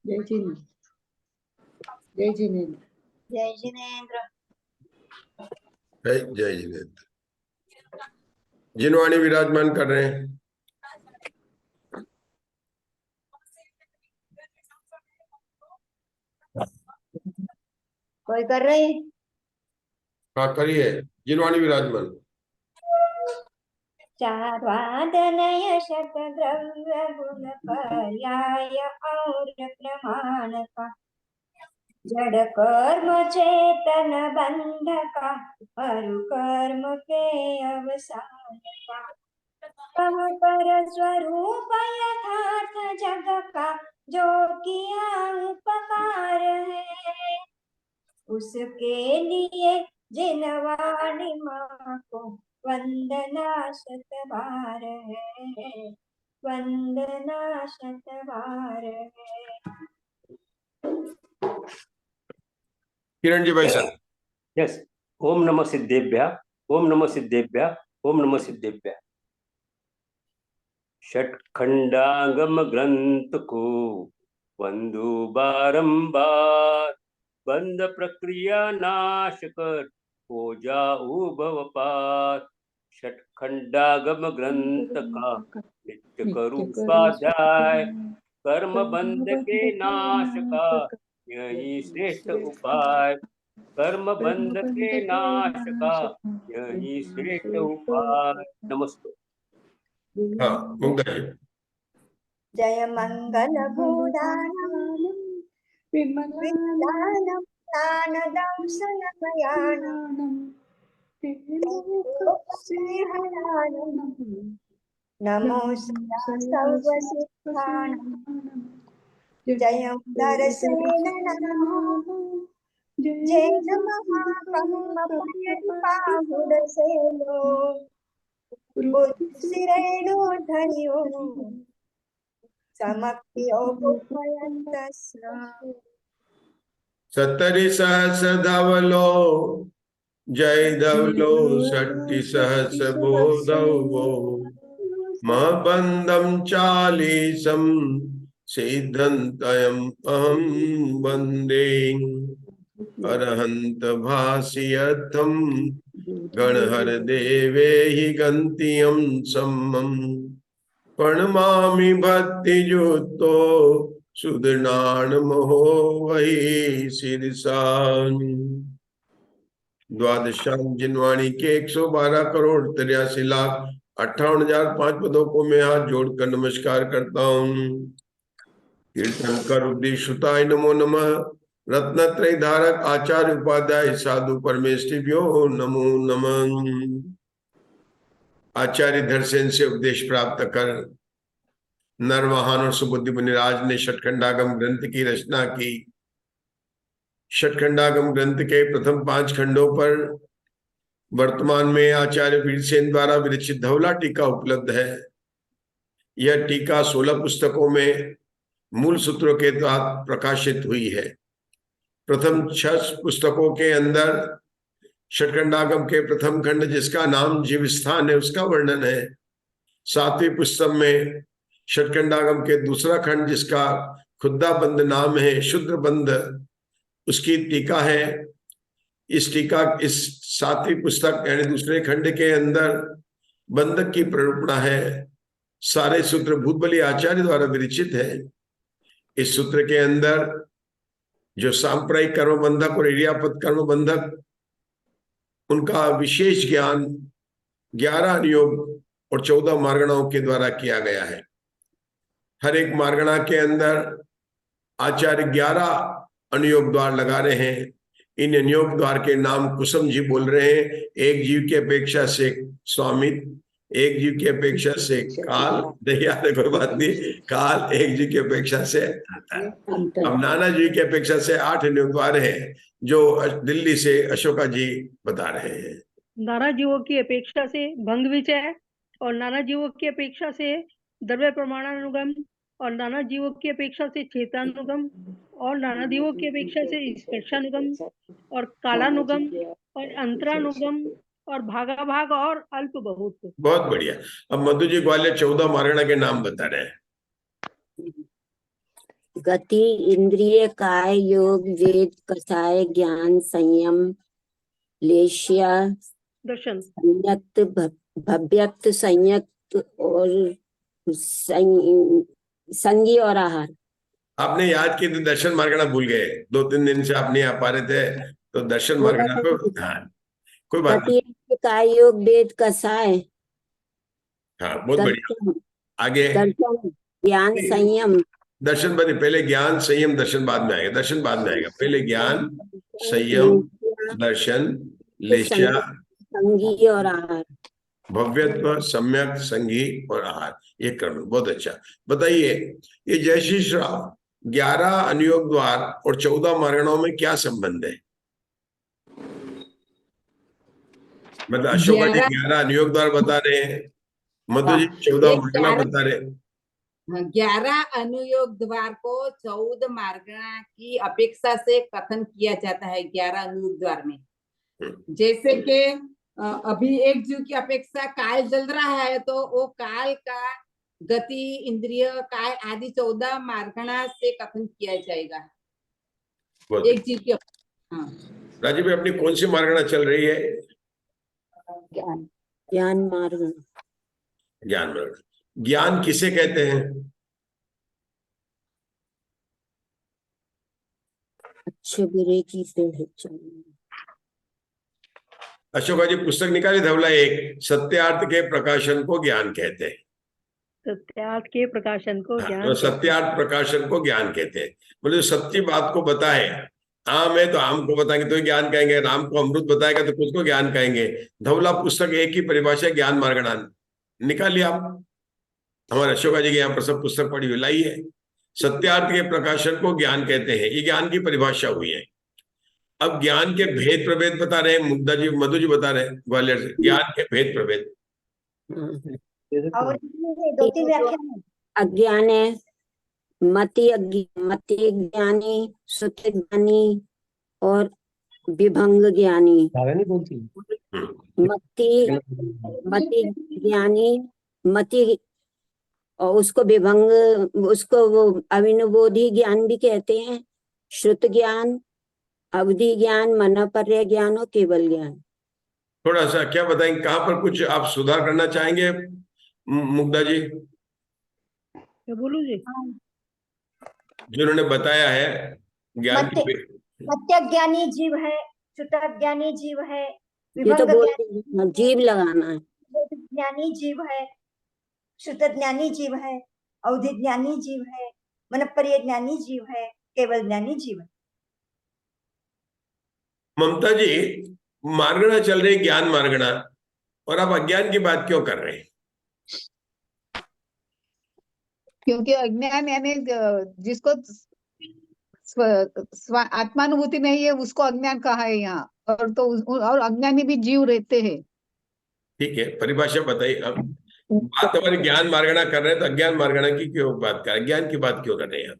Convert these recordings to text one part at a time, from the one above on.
जय जिनेन्द्र, जय जिनेन्द्र, जय जिनेन्द्र, जय जिनेन्द्र। जिनवाणी विराजमान कर रहे हैं। कोई कर रही? हाँ करिए, जिनवाणी विराजमान। चार्वादनय शतद्रव्य गुण पर्याय और प्रमाण का जड़ कर्म चेतन बंध का अरु कर्म के अवसान का कम पर स्वरूप यथार्थ जग का जो किया उपकार है उसके लिए जिनवाणी माँ को वंदना शतबार है, वंदना शतबार है। किरण जी भाई साहब। यस। ओम नमः सिद्धेभ्य, ओम नमः सिद्धेभ्य, ओम नमः सिद्धेभ्य। षटखंडागम ग्रंथ को वंदो बारंबार, बंद प्रक्रिया नाश कर हो जाओ भव पार। षटखंडागम ग्रंथ का नित्य करूं स्वाध्याय, कर्म बंध के नाश का यही श्रेष्ठ उपाय। कर्म बंध के नाश का यही श्रेष्ठ उपाय। नमस्ते। हाँ मुग्धा जी। जय मंगल भूदानम विमलानम ज्ञानदम सनमयानम नमो सर्वसिद्धानम जयं दर्शनेन नमो जैन महाकम्म पयन्पाहुरसेनो बुद्धिरेणोर्धन्यो समप्यो भूपयन्तस्न सत्तरि सहस धवलो जय धवलो षट्टि सहस बोधवो महबंधम चालीसम सिद्धंतयम अहम वंदे अरहंत भाष्यर्थम गणहर देवे हि गंतियम सम्मम प्रणमामि भक्ति युक्तो सुदृढ़ महो वही शीर्षान। द्वादशाम जिनवाणी के 112 करोड़ 83 लाख 58,005 पदों को मैं हाथ जोड़कर नमस्कार करता हूँ। कीर्तनकर उपदेशुताय नमो नमः। रत्नत्रय धारक आचार्य उपाध्याय साधु परमेष्टिभ्यो नमो नमः। आचार्य धरसेन से उपदेश प्राप्त कर नरवाहन और सुबुद्धि मुनिराज ने षटखंडागम ग्रंथ की रचना की। षटखंडागम ग्रंथ के प्रथम 5 खंडों पर वर्तमान में आचार्य वीरसेन द्वारा विरचित धवला टीका उपलब्ध है। यह टीका 16 पुस्तकों में मूल सूत्रों के तहत प्रकाशित हुई है। प्रथम 6 पुस्तकों के अंदर षटखंडागम के प्रथम खंड जिसका नाम जीव स्थान है उसका वर्णन है। 7वीं पुस्तक में षटखंडागम के दूसरा खंड जिसका खुद्दा बंद नाम है शुद्र बंद उसकी टीका है। इस 7वीं पुस्तक यानी दूसरे खंड के अंदर बंधक की प्ररूपणा है। सारे सूत्र भूतबली आचार्य द्वारा विरचित है। इस सूत्र के अंदर जो सांप्रदायिक कर्म बंधक और इरियापद कर्म बंधक उनका विशेष ज्ञान 11 अनुयोग और 14 मार्गणाओं के द्वारा किया गया है। हर एक मार्गणा के अंदर आचार्य 11 अनुयोग द्वार लगा रहे हैं। इन अनुयोग द्वार के नाम कुसुम जी बोल रहे हैं। एक जीव की अपेक्षा से स्वामित्व, एक जीव की अपेक्षा से काल, कोई बात नहीं, काल एक जीव की अपेक्षा से अब नाना जी की अपेक्षा से 8 अनुयोग द्वार है जो दिल्ली से अशोका जी बता रहे हैं। नाना जीवों की अपेक्षा से भंग विचय और नाना जीवों की अपेक्षा से द्रव्य प्रमाणानुगम और नाना जीवों की अपेक्षा से चेतानुगम और नाना जीवों की अपेक्षा से स्पर्शानुगम और कालानुगम और अंतरानुगम और भागा भाग और अल्प बहुत। बहुत बढ़िया। अब मधु जी ग्वालियर 14 मार्गणा के नाम बता रहे हैं। गति इंद्रिय काय योग वेद कसाय ज्ञान संयम लेश्या दर्शन संयक्त भव्यक्त संयक्त और संगी और आहार। आपने याद किए थे, दर्शन मार्गणा भूल गए, 2-3 दिन से आप नहीं आ पा रहे थे, तो दर्शन मार्गणा को, हाँ कोई बात नहीं। गति काय योग वेद कसाय, हाँ बहुत बढ़िया, आगे। दर्शन ज्ञान संयम। दर्शन पहले ज्ञान संयम, दर्शन बाद में आएगा, दर्शन बाद में आएगा, पहले ज्ञान संयम दर्शन लेश्या संगी और आहार। भव्यत्व सम्यक संगी और आहार, ये कर लो, बहुत अच्छा। बताइए ये जयशीष राव, 11 अनुयोग द्वार और 14 मार्गणाओं में क्या संबंध है? मतलब अशोका जी 11 अनुयोग द्वार बता रहे हैं, मधु जी 14 मार्गणा बता रहे हैं। 11 अनुयोग द्वार को 14 मार्गणा की अपेक्षा से कथन किया जाता है 11 अनुयोग द्वार में। जैसे कि अभी एक जीव की अपेक्षा काल जल रहा है, तो वो काल का गति इंद्रिय काय आदि 14 मार्गणा से कथन किया जाएगा एक जीव की। हाँ राजीव भाई, अपनी कौन सी मार्गणा चल रही है? ज्ञान मार्ग। ज्ञान मार्ग। ज्ञान किसे कहते हैं? अच्छे बुरे की पहचान। अशोका जी पुस्तक निकाली धवला, एक सत्यार्थ के प्रकाशन को ज्ञान कहते हैं। सत्यार्थ के प्रकाशन को ज्ञान तो सत्यार्थ प्रकाशन को ज्ञान कहते हैं। मतलब सच्ची बात को बताए, आम है तो आम को बताएंगे तो ज्ञान कहेंगे, राम को अमृत बताएगा तो खुद को ज्ञान कहेंगे। धवला पुस्तक एक ही परिभाषा ज्ञान मार्गणा निकालिए आप, हमारे अशोका जी के यहाँ पर सब पुस्तक पढ़ी हुई लाई है। सत्यार्थ के प्रकाशन को ज्ञान कहते हैं, ये ज्ञान की परिभाषा हुई है। अब ज्ञान के भेद प्रभेद बता रहे हैं मुग्धा जी, मधु जी बता रहे हैं ग्वालियर से, ज्ञान के भेद प्रभेद। और 2-3 व्याख्यान है। अज्ञान है, मति ज्ञानी, सुत ज्ञानी और विभंग ज्ञानी। मति ज्ञानी, मति और उसको विभंग, उसको वो अविनुबोधि ज्ञान भी कहते हैं। श्रुत ज्ञान, अवधि ज्ञान, मनोपर्य ज्ञान और केवल ज्ञान। थोड़ा सा क्या बताएंगे, कहाँ पर कुछ आप सुधार करना चाहेंगे मुग्धा जी? क्या बोलूं जी? जिन्होंने बताया है ज्ञान की सत्य ज्ञानी जीव है, श्रुत ज्ञानी जीव है, ये तो बोलते जीव लगाना है। ज्ञानी जीव है, श्रुत ज्ञानी जीव है, अवधि ज्ञानी जीव है, मनोपर्य ज्ञानी जीव है, केवल ज्ञानी जीव है। ममता जी, मार्गणा चल रही ज्ञान मार्गणा, और आप अज्ञान की बात क्यों कर रहे हैं? क्योंकि अज्ञान यानी जिसको आत्मानुभूति नहीं है उसको अज्ञान कहा है यहाँ, और तो और अज्ञानी भी जीव रहते हैं। ठीक है, परिभाषा बताइए। अब बात हमारे ज्ञान मार्गणा कर रहे हैं, तो अज्ञान मार्गणा की क्यों बात कर रहे हैं, ज्ञान की बात क्यों कर रहे हैं?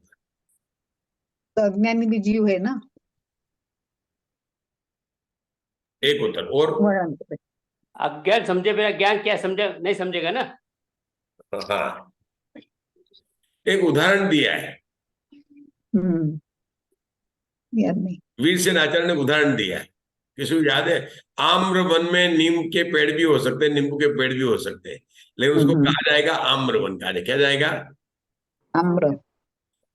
तो अज्ञानी भी जीव है ना। एक उत्तर और। अज्ञान समझे बिना ज्ञान क्या समझे, नहीं समझेगा ना। हाँ, एक उदाहरण दिया है, याद नहीं। वीरसेन आचार्य ने उदाहरण दिया है, किसी को याद है? आम्र वन में नीम के पेड़ भी हो सकते हैं, नींबू के पेड़ भी हो सकते हैं, लेकिन उसको कहा जाएगा आम्र वन। कहा क्या जाएगा?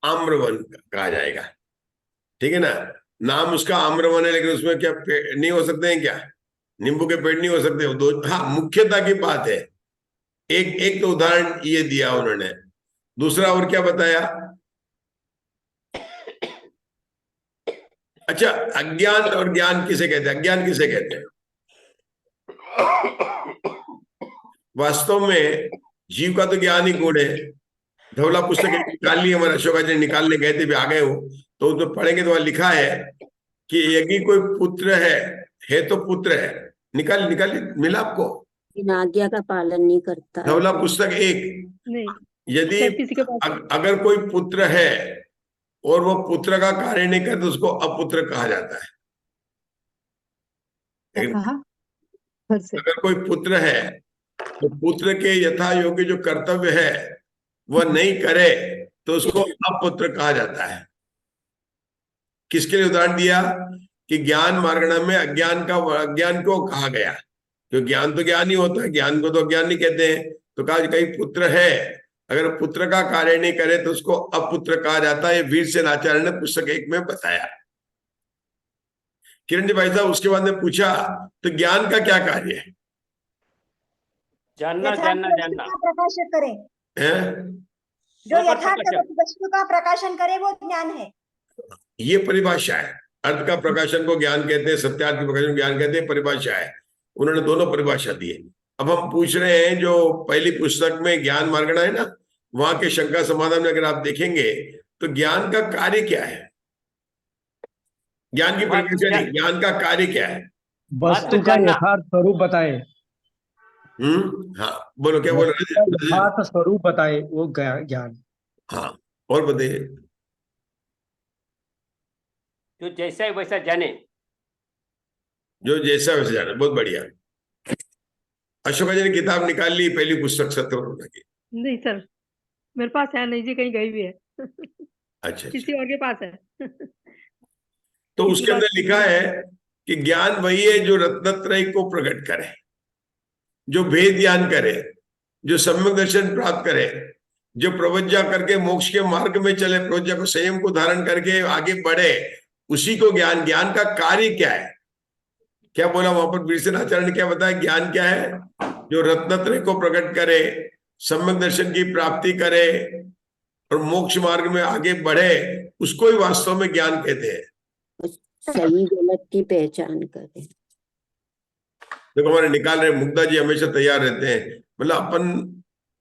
आम्र वन कहा जाएगा, ठीक है ना। नाम उसका आम्र वन है, लेकिन उसमें क्या पेड़ नहीं हो सकते हैं क्या? नींबू के पेड़ नहीं हो सकते? दो, हाँ मुख्यता की बात है। एक तो उदाहरण ये दिया उन्होंने, दूसरा और क्या बताया? अच्छा, अज्ञान और ज्ञान किसे कहते हैं? अज्ञान किसे कहते हैं? वास्तव में जीव का तो ज्ञान ही गुण है। धवला पुस्तक निकाल ली, हमारे अशोका जी निकालने गए थे, भी आ गए हो तो पढ़ेंगे तो वहां लिखा है कि यदि कोई पुत्र है तो पुत्र है। निकाल मिला आपको? आज्ञा का पालन नहीं करता। धवला पुस्तक 1। नहीं, यदि अगर कोई पुत्र है और वो पुत्र का कार्य नहीं करे तो उसको अपुत्र कहा जाता है। अगर कोई पुत्र है तो पुत्र के यथा योग्य जो कर्तव्य है वह नहीं करे तो उसको अपुत्र कहा जाता है। किसके लिए उदाहरण दिया कि ज्ञान मार्गणा में अज्ञान को कहा गया, क्योंकि ज्ञान तो ज्ञान ही होता है, ज्ञान को तो अज्ञान नहीं कहते हैं। तो कहा कहीं पुत्र है, अगर पुत्र का कार्य नहीं करे तो उसको अपुत्र कहा जाता है। वीरसेन आचार्य ने पुस्तक 1 में बताया। किरण जी भाई साहब, उसके बाद में पूछा तो ज्ञान का क्या कार्य है? जानना यथार्थ जानना वस्तु जानना का प्रकाशन करे, हैं? जो हाँ, पर यथार्थ प्रकाशन। वस्तु का प्रकाशन करे वो ज्ञान है। ये परिभाषा है। अर्थ का प्रकाशन को ज्ञान कहते हैं, सत्यार्थ के प्रकाशन को ज्ञान कहते हैं, परिभाषा है। उन्होंने दोनों परिभाषा दी है। अब हम पूछ रहे हैं, जो पहली पुस्तक में ज्ञान मार्गणा है ना, वहां के शंका समाधान में अगर आप देखेंगे तो ज्ञान का कार्य क्या है? ज्ञान की परिभाषा नहीं, ज्ञान का कार्य क्या है? वस्तु का जानना। यथार्थ स्वरूप बताए, हाँ, बोलो क्या बोल वस्तु का रहे हैं? यथार्थ स्वरूप बताए वो ज्ञान। हाँ, और बताइए। जो जैसा है वैसा जाने। जो जैसा वैसे जाने, बहुत बढ़िया। अशोका जी ने किताब निकाल ली, पहली पुस्तक सत्य की। नहीं सर, मेरे पास है नहीं जी, कहीं गई हुई है। अच्छा, किसी और के पास है। तो किसी उसके अंदर बात- लिखा है कि ज्ञान वही है जो रत्नत्रय को प्रकट करे, जो भेद ज्ञान करे, जो सम्यक दर्शन प्राप्त करे, जो प्रवज्ञा करके मोक्ष के मार्ग में चले, प्रवज्ञा को संयम को धारण करके आगे बढ़े, उसी को ज्ञान। ज्ञान का कार्य क्या है? क्या बोला वहां पर वीरसेन आचार्य ने, क्या बताया? ज्ञान क्या है? जो रत्नत्रय को प्रकट करे, सम्यक दर्शन की प्राप्ति करे और मोक्ष मार्ग में आगे बढ़े, उसको ही वास्तव में ज्ञान कहते हैं। सही गलत की पहचान करें। देखो हमारे निकाल रहे मुग्धा जी हमेशा तैयार रहते हैं। मतलब अपन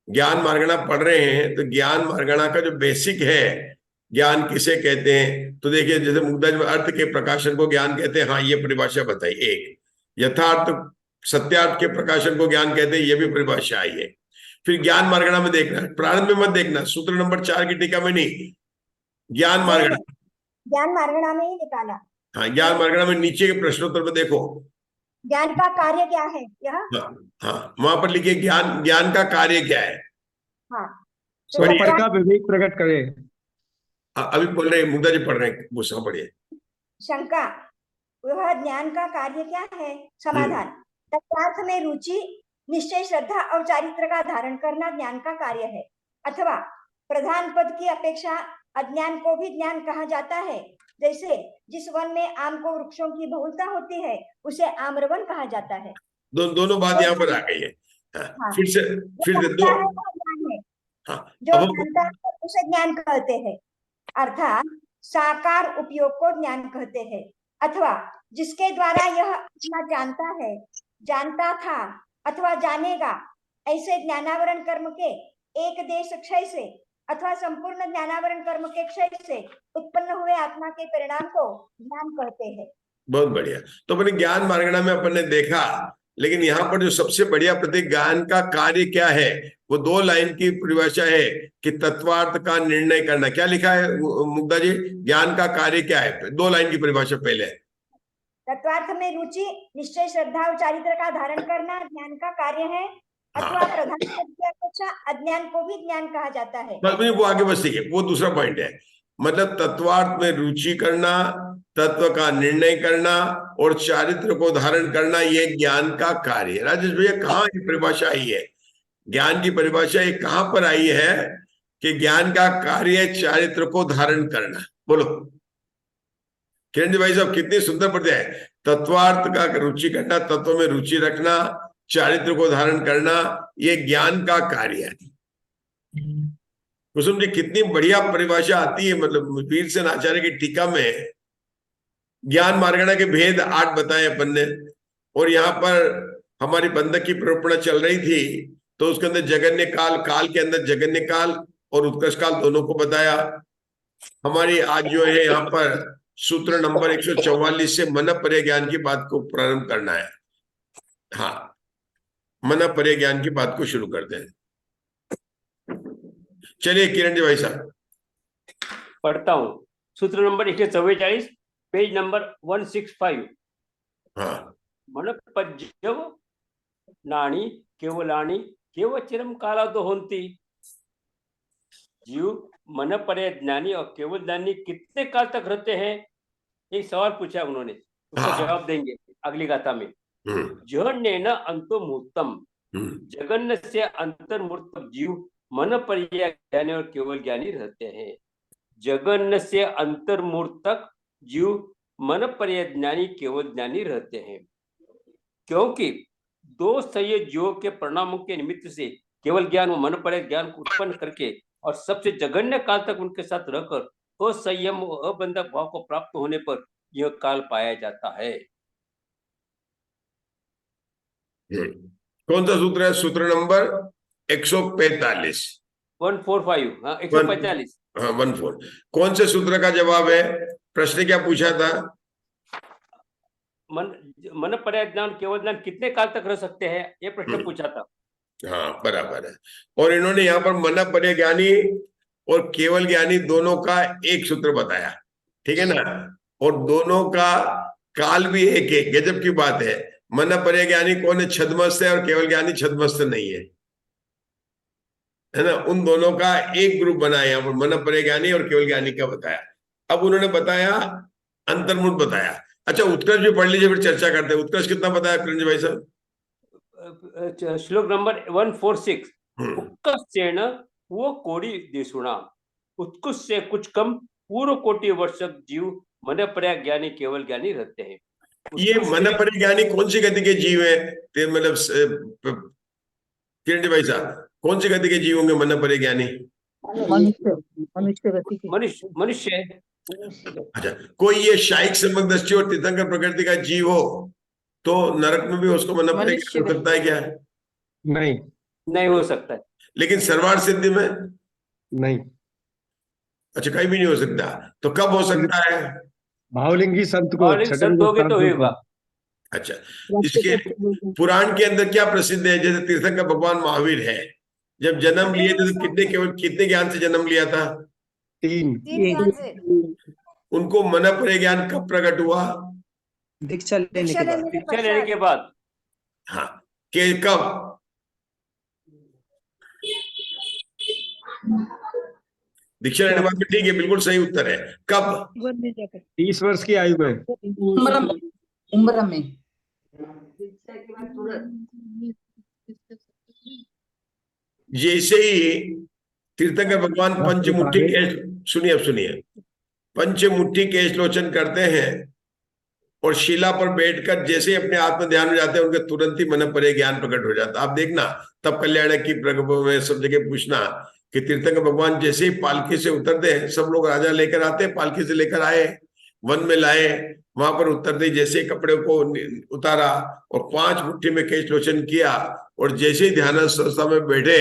ज्ञान मार्गणा पढ़ रहे हैं तो ज्ञान मार्गणा का जो बेसिक है, ज्ञान किसे कहते हैं, तो देखिए जैसे मुग्धा जी अर्थ के प्रकाशन को ज्ञान कहते हैं, हाँ ये परिभाषा बताई। एक यथार्थ सत्यार्थ के प्रकाशन को ज्ञान कहते हैं, ये भी परिभाषा आई है। फिर ज्ञान मार्गणा में देखना, प्रारंभ में मत देखना, सूत्र नंबर 4 की टीका में नहीं, ज्ञान मार्गणा। ज्ञान मार्गणा में ही निकाला। हाँ, ज्ञान मार्गणा में नीचे के प्रश्नोत्तर में देखो, ज्ञान का कार्य क्या है यह। हाँ वहां पर लिखिए ज्ञान का कार्य क्या है। हाँ, स्वपर का विवेक प्रकट करे। अभी बोल रहे मुग्धा जी पढ़ रहे हैं, वो पढ़िए। शंका, वह ज्ञान का कार्य क्या है। समाधान, तत्वार्थ में रुचि, निश्चय, श्रद्धा और चारित्र का धारण करना ज्ञान का कार्य है। अथवा प्रधान पद की अपेक्षा अज्ञान को भी ज्ञान कहा जाता है। जैसे जिस वन में आम को वृक्षों की बहुलता होती है उसे आम्रवन कहा जाता है। दोनों बात यहाँ पर आ गई है। हाँ, फिर से जो दो। जानता है वह ज्ञान है। हाँ, जो अब जानता है उसे ज्ञान कहते हैं, अर्थात साकार उपयोग को ज्ञान कहते हैं। अथवा जिसके द्वारा यह अपना जानता है, जानता था अथवा जानेगा, ऐसे ज्ञानावरण कर्म के एक देश क्षय से अथवा संपूर्ण ज्ञानावरण कर्म के क्षय से उत्पन्न हुए आत्मा के परिणाम को ज्ञान कहते हैं। बहुत बढ़िया। तो अपने ज्ञान मार्गणा में अपन ने देखा, लेकिन यहाँ पर जो सबसे बढ़िया प्रतीक ज्ञान का कार्य क्या है, वो 2 लाइन की परिभाषा है कि तत्वार्थ का निर्णय करना। क्या लिखा है मुग्धा जी? ज्ञान का कार्य क्या है? 2 लाइन की परिभाषा पहले। तत्वार्थ में रुचि, निश्चय, श्रद्धा और चारित्र का धारण करना ज्ञान का कार्य है। अथवा प्रधान पद की अपेक्षा अज्ञान को भी ज्ञान कहा जाता है। वो आगे बस ठीक है, वो दूसरा पॉइंट है। मतलब तत्वार्थ में रुचि करना, तत्व का निर्णय करना और चारित्र को धारण करना, ये ज्ञान का कार्य है। राजेश भैया, कहाँ ये परिभाषा आई है? ज्ञान की परिभाषा ये कहां पर आई है कि ज्ञान का कार्य चारित्र को धारण करना? बोलो किरण जी भाई साहब, कितनी सुंदर पढ़ते हैं। तत्वार्थ का रुचि करना, तत्व में रुचि रखना, चारित्र को धारण करना, ये ज्ञान का कार्य है। कुसुम जी, कितनी बढ़िया परिभाषा आती है। मतलब वीरसेन आचार्य की टीका में ज्ञान मार्गणा के भेद 8 बताए अपन ने, और यहाँ पर हमारी बंधक की प्ररूपणा चल रही थी, तो उसके अंदर जगन्य काल, काल के अंदर जगन्य काल और उत्कर्ष काल दोनों को बताया। हमारी आज जो है यहाँ पर सूत्र नंबर 144 से मन परे ज्ञान की बात को प्रारंभ करना है। हाँ, मन परे ज्ञान की बात को शुरू करते हैं। चलिए किरण जी भाई साहब, पढ़ता हूँ। सूत्र नंबर 144, पेज नंबर 165। हाँ, मन पज्यव नाणी केवलाणी केवचिरम कालादो होन्ति। जीव मन परे ज्ञानी और केवल ज्ञानी कितने काल तक रहते हैं? एक सवाल पूछा उन्होंने, उसका हाँ। जवाब देंगे अगली गाथा में। हम्म, जहन्नेन अंतो मूर्तम, जगन्न से अंतर्मूर्त जीव मन पर्याय ज्ञानी और केवल ज्ञानी रहते हैं। जगन्न से अंतर्मूर्तक जीव मन पर्याय ज्ञानी केवल ज्ञानी रहते हैं, क्योंकि दो संयोग जीवों के परिणामों के निमित्त से केवल ज्ञान व मन पर्याय ज्ञान को उत्पन्न करके और सबसे जघन्य काल तक उनके साथ रहकर असंयम व अबंधक भाव को प्राप्त होने पर यह काल पाया जाता है। कौन सा सूत्र है? सूत्र नंबर 145। 145, हाँ 145। हाँ 14। कौन से सूत्र का जवाब है? प्रश्न क्या पूछा था? मन पर्याय ज्ञान केवल ज्ञान कितने काल तक रह सकते हैं, ये प्रश्न पूछा था। हाँ बराबर है। और इन्होंने यहाँ पर मन पर्याय ज्ञानी और केवल ज्ञानी दोनों का एक सूत्र बताया, ठीक है ना? और दोनों का काल भी एक एक। गजब की बात है। मन पर्याय ज्ञानी कौन है? छद्मस्त है, और केवल ज्ञानी छद्मस्त नहीं है ना? उन दोनों का एक ग्रुप बनाया यहाँ पर, मन पर्याय ज्ञानी और केवल ज्ञानी का बताया। अब उन्होंने बताया अंतर्मुख बताया। अच्छा उत्कर्ष भी पढ़ लीजिए, फिर चर्चा करते हैं। उत्कर्ष कितना बताया किरण भाई साहब? श्लोक नंबर 146। उत्कर्षेण वो कोटि देशुणा, उत्कृष्ट से कुछ कम पूर्व कोटि वर्ष जीव मन पर्याय ज्ञानी केवल ज्ञानी रहते हैं। ये मन पर्याय ज्ञानी कौन सी गति के जीव है? मतलब किरण भाई साहब, कौन सी गति के जीव होंगे मन पर्याय ज्ञानी? मनुष्य। अच्छा, कोई ये शायिक सम्यक दृष्टि और तीर्थंकर प्रकृति का जीव हो तो नरक में भी उसको मन पर्याय ज्ञान हो सकता है क्या? नहीं हो सकता है। लेकिन सर्वार्थ सिद्धि में नहीं। अच्छा, कहीं भी नहीं हो सकता। तो कब हो सकता है? भावलिंगी संत को भावलिंगी संत होगे तो होगा। अच्छा, इसके पुराण के अंदर क्या प्रसिद्ध है? जैसे तीर्थंकर भगवान महावीर है, जब जन्म लिए थे तो कितने ज्ञान से जन्म लिया था? 3। उनको मन पर्याय ज्ञान कब प्रकट हुआ? दीक्षा लेने के बाद। हाँ, के कब? दीक्षा लेने के बाद। ठीक है, बिल्कुल सही उत्तर है। कब? 30 वर्ष की आयु में। उम्र में। जैसे ही तीर्थंकर भगवान पंचमुट्ठी केश, सुनिए अब सुनिए, पंचमुट्ठी केश लोचन करते हैं और शिला पर बैठकर जैसे अपने आत्म ध्यान में जाते हैं, उनके तुरंत ही मन पर्याय ज्ञान प्रकट हो जाता। आप देखना, तब कल्याण की प्रगति में सब जगह पूछना कि तीर्थंकर भगवान जैसे ही पालकी से उतरते हैं, सब लोग राजा लेकर आते हैं, पालकी से लेकर आए, वन में लाए, वहां पर उतरते जैसे कपड़े को उतारा और 5 मुट्ठी में केश लोचन किया, और जैसे ही ध्यान संस्था में बैठे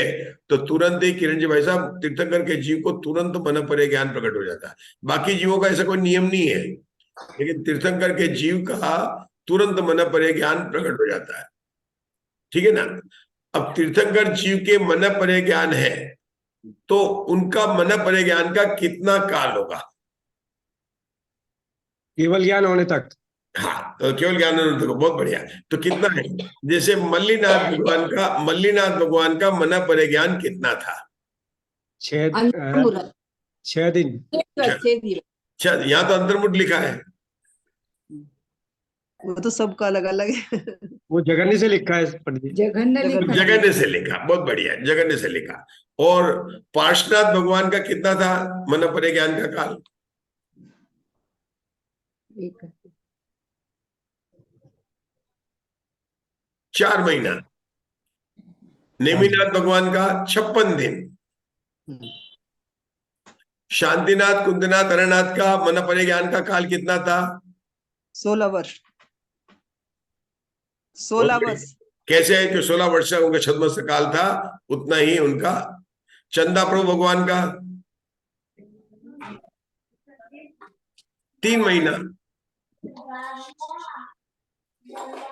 तो तुरंत ही किरण जी भाई साहब, तीर्थंकर के जीव को तुरंत मन पर्याय ज्ञान प्रकट हो जाता है। बाकी जीवों का ऐसा कोई नियम नहीं है, लेकिन तीर्थंकर के जीव का तुरंत मन पर्याय ज्ञान प्रकट हो जाता है, ठीक है ना? अब तीर्थंकर जीव के मन पर्याय ज्ञान है तो उनका मन पर्याय ज्ञान का कितना काल होगा? केवल ज्ञान होने तक। हाँ, तो केवल ज्ञान होने तक। बहुत बढ़िया। तो कितना है? जैसे मल्लीनाथ भगवान का मन पर्याय ज्ञान कितना था? 6 दिन। अच्छा, यहाँ तो अंतर्मुख लिखा है। वो तो सबका अलग अलग है। वो जगन्य से लिखा है पंडित जी। जगन्य से लिखा। बहुत बढ़िया, जगन्य से लिखा। और पार्श्वनाथ भगवान का कितना था मन पर्याय ज्ञान का काल? 4 महीना। नेमिनाथ भगवान का 56 दिन। शांतिनाथ, कुंदनाथ, हरनाथ का मन पर्याय ज्ञान का काल कितना था? 16 वर्ष। 16 वर्ष। कैसे है कि 16 वर्ष का उनका छद्मस्त काल था, उतना ही उनका। चंदा प्रभु भगवान का 3 महीना,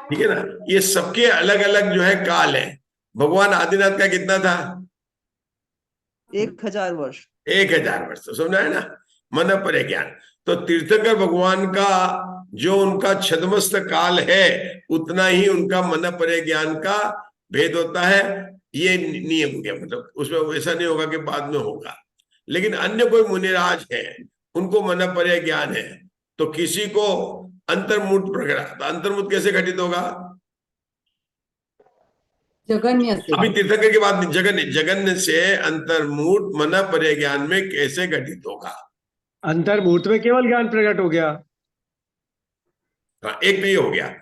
ठीक है ना? ये सबके अलग अलग जो है काल है। भगवान आदिनाथ का कितना था? 1000 वर्ष। 1000 वर्ष। तो समझा है ना? मन पर्याय ज्ञान। तो तीर्थंकर भगवान का जो उनका छद्मस्त काल है, उतना ही उनका मन पर्याय ज्ञान का भेद होता है। ये नियम हो गया, मतलब उसमें ऐसा नहीं होगा कि बाद में होगा। लेकिन अन्य कोई मुनिराज है उनको मनपर्य ज्ञान है, तो किसी को अंतर्मुठ प्रकट, अंतर्मुठ कैसे घटित होगा? जगन्य से। अभी तीर्थंकर की बात नहीं, जगन्य, जगन्य से अंतर्मुठ मनपर्य ज्ञान में कैसे घटित होगा? अंतर्मुहूर्त में केवल ज्ञान प्रकट हो गया। हाँ, एक तो ये हो गया।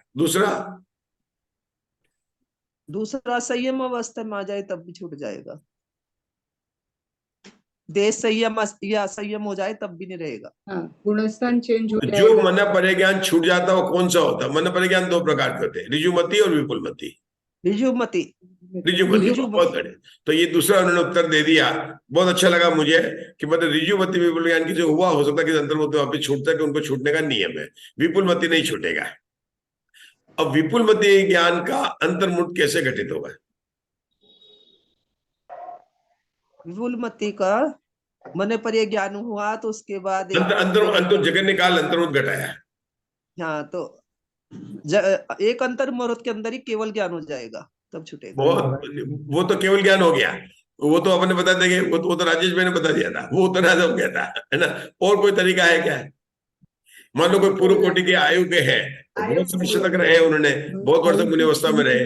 दूसरा संयम अवस्था में आ जाए तब भी छूट जाएगा। देश संयम या संयम हो जाए तब भी नहीं रहेगा। हाँ, गुणस्थान चेंज हो जो जाएगा। मनपर्य ज्ञान छूट जाता है वो कौन सा होता है? मनपर्य ज्ञान दो प्रकार के होते हैं, ऋजुमति और विपुलमति। ऋजुमति, ऋजुमति बहुत बड़े। तो ये दूसरा उन्होंने उत्तर दे दिया, बहुत अच्छा लगा मुझे कि मतलब ऋजुमति विपुल ज्ञान की जो हुआ, हो सकता है कि अंतर्मुठ वापिस छूटता है कि उनको छूटने का नियम है, विपुलमति नहीं छूटेगा। अब विपुलमति ज्ञान का अंतर्मुठ कैसे घटित होगा? विपुलमति का मनपर्य ज्ञान हुआ तो उसके बाद अंतर जगन्य काल अंतर्मुठ घटाया। हाँ, तो एक अंतर्मुहूर्त के अंदर ही केवल ज्ञान हो जाएगा, तब छूटेगा। वो तो केवल ज्ञान हो गया, वो तो अपने बता देंगे, वो तो राजेश भाई ने बता दिया था, वो उतना हो गया था, है ना। और कोई तरीका है क्या? मान लो कोई पूर्व कोटि के आयु के हैं, बहुत समय तक रहे, उन्होंने बहुत वर्ष मुनि अवस्था में रहे।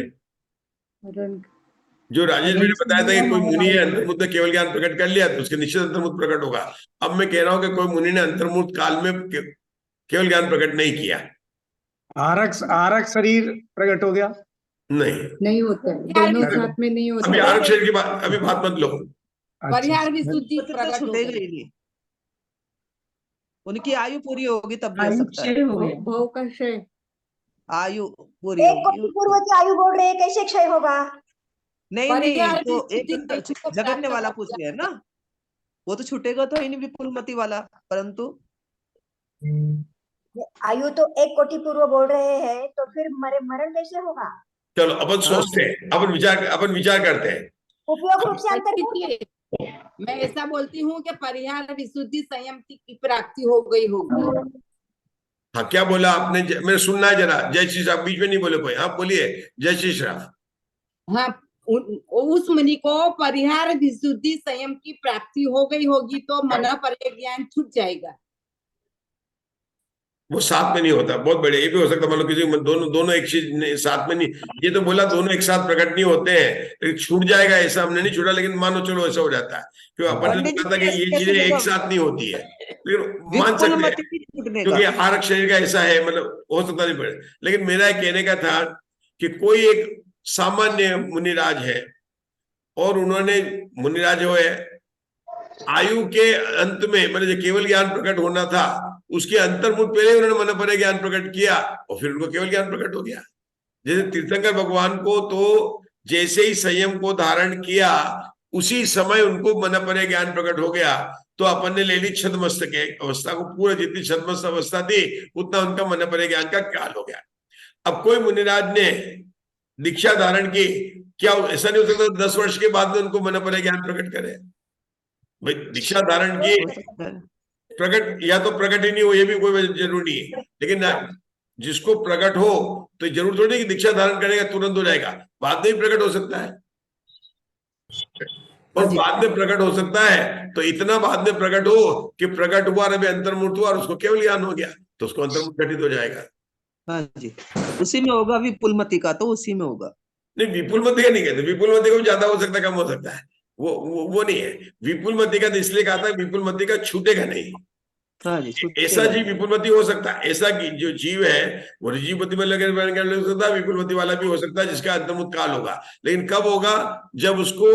जो राजेश भाई ने बताया था कि कोई मुनि है अंतर्मुठ में केवल ज्ञान प्रकट कर लिया तो उसके निश्चित अंतर्मुठ प्रकट होगा। अब मैं कह रहा हूं कि कोई मुनि ने अंतर्मुठ काल में केवल ज्ञान प्रकट नहीं किया, आरक शरीर प्रकट हो गया, नहीं होता है, दोनों साथ में नहीं होता। अभी आरक शरीर की बात अभी बात मत लो। परिहार विशुद्धि प्रकट छूटेगा ही नहीं, उनकी आयु पूरी होगी तब भी हो सकता है। भव का क्षय, आयु पूरी एक कोटि होगी। पूर्व की आयु बोल रहे हैं, कैसे क्षय होगा? नहीं, परिहार तो विशुद्धि एक कैसे तो जगन्य प्राप्त वाला हो पूछ रहे हैं ना, वो तो छूटेगा तो ही नहीं विपुलमति वाला, परंतु आयु तो एक कोटि पूर्व बोल रहे हैं, तो फिर मरण कैसे होगा? चलो अपन सोचते हैं, अपन विचार करते हैं। उपयोग रूप से अंतर्मुहूर्त। मैं ऐसा बोलती हूँ कि परिहार विशुद्धि संयम की प्राप्ति हो गई होगी। हाँ, क्या बोला आपने? मेरे सुनना है जरा। जय श्री राम, बीच में नहीं बोले कोई। हाँ बोलिए, जय श्री राम। हाँ, उस मुनि को परिहार विशुद्धि संयम की प्राप्ति हो गई होगी तो मनपर्य ज्ञान छूट जाएगा। वो साथ में नहीं होता, बहुत बड़े, ये भी हो सकता है। मतलब किसी दोनों एक चीज साथ में नहीं, ये तो बोला दोनों एक साथ प्रकट नहीं होते हैं, लेकिन छूट जाएगा ऐसा हमने नहीं छूटा, लेकिन मानो चलो ऐसा हो जाता है, क्योंकि अपन ने कहा था कि ये चीजें एक साथ नहीं होती है, लेकिन मान सकते हैं क्योंकि आरक शरीर का ऐसा है, मतलब हो सकता नहीं पड़े। लेकिन मेरा कहने का था कि कोई एक सामान्य मुनिराज है और उन्होंने मुनिराज हुए आयु के अंत में, मतलब केवल ज्ञान प्रकट होना था, उसके अंतर्मुठ पहले उन्होंने मनपर्य ज्ञान प्रकट किया और फिर उनको केवल ज्ञान प्रकट हो गया। जैसे तीर्थंकर भगवान को तो जैसे ही संयम को धारण किया उसी समय उनको मनपर्य ज्ञान प्रकट हो गया, तो अपन ने ले ली छद्मस्तक अवस्था को, पूरा जितनी छद्मस्त अवस्था थी उतना उनका मनपर्य ज्ञान का काल हो गया। अब कोई मुनिराज ने दीक्षा धारण की, क्या ऐसा नहीं हो सकता 10 वर्ष के बाद में उनको मनपर्य ज्ञान प्रकट करे? भाई दीक्षा धारण की प्रकट, या तो प्रकट ही नहीं हो, ये भी कोई जरूरी नहीं है, लेकिन जिसको प्रकट हो तो जरूर थोड़ी कि दीक्षा धारण करेगा तुरंत हो जाएगा, बाद में प्रकट हो सकता है। और बाद में प्रकट हो सकता है तो इतना बाद में प्रकट हो कि प्रकट हुआ और अभी अंतर्मुठ हुआ और उसको केवल ज्ञान हो गया, तो उसको अंतर्मुठ घटित हो जाएगा। हाँ जी, उसी में होगा विपुलमति का, तो उसी में होगा। नहीं, विपुलमति का नहीं कहते, विपुलमति को ज्यादा हो सकता है, कम हो सकता है, वो नहीं है। विपुलमति का तो इसलिए कहा था विपुलमति का छूटेगा नहीं। हाँ जी, ऐसा जीव विपुलमति हो सकता है, ऐसा जो जीव है वो ऋजुमति में लगे हो सकता है, विपुलमति वाला भी हो सकता है जिसका अंतर्मुठ काल होगा। लेकिन कब होगा? जब उसको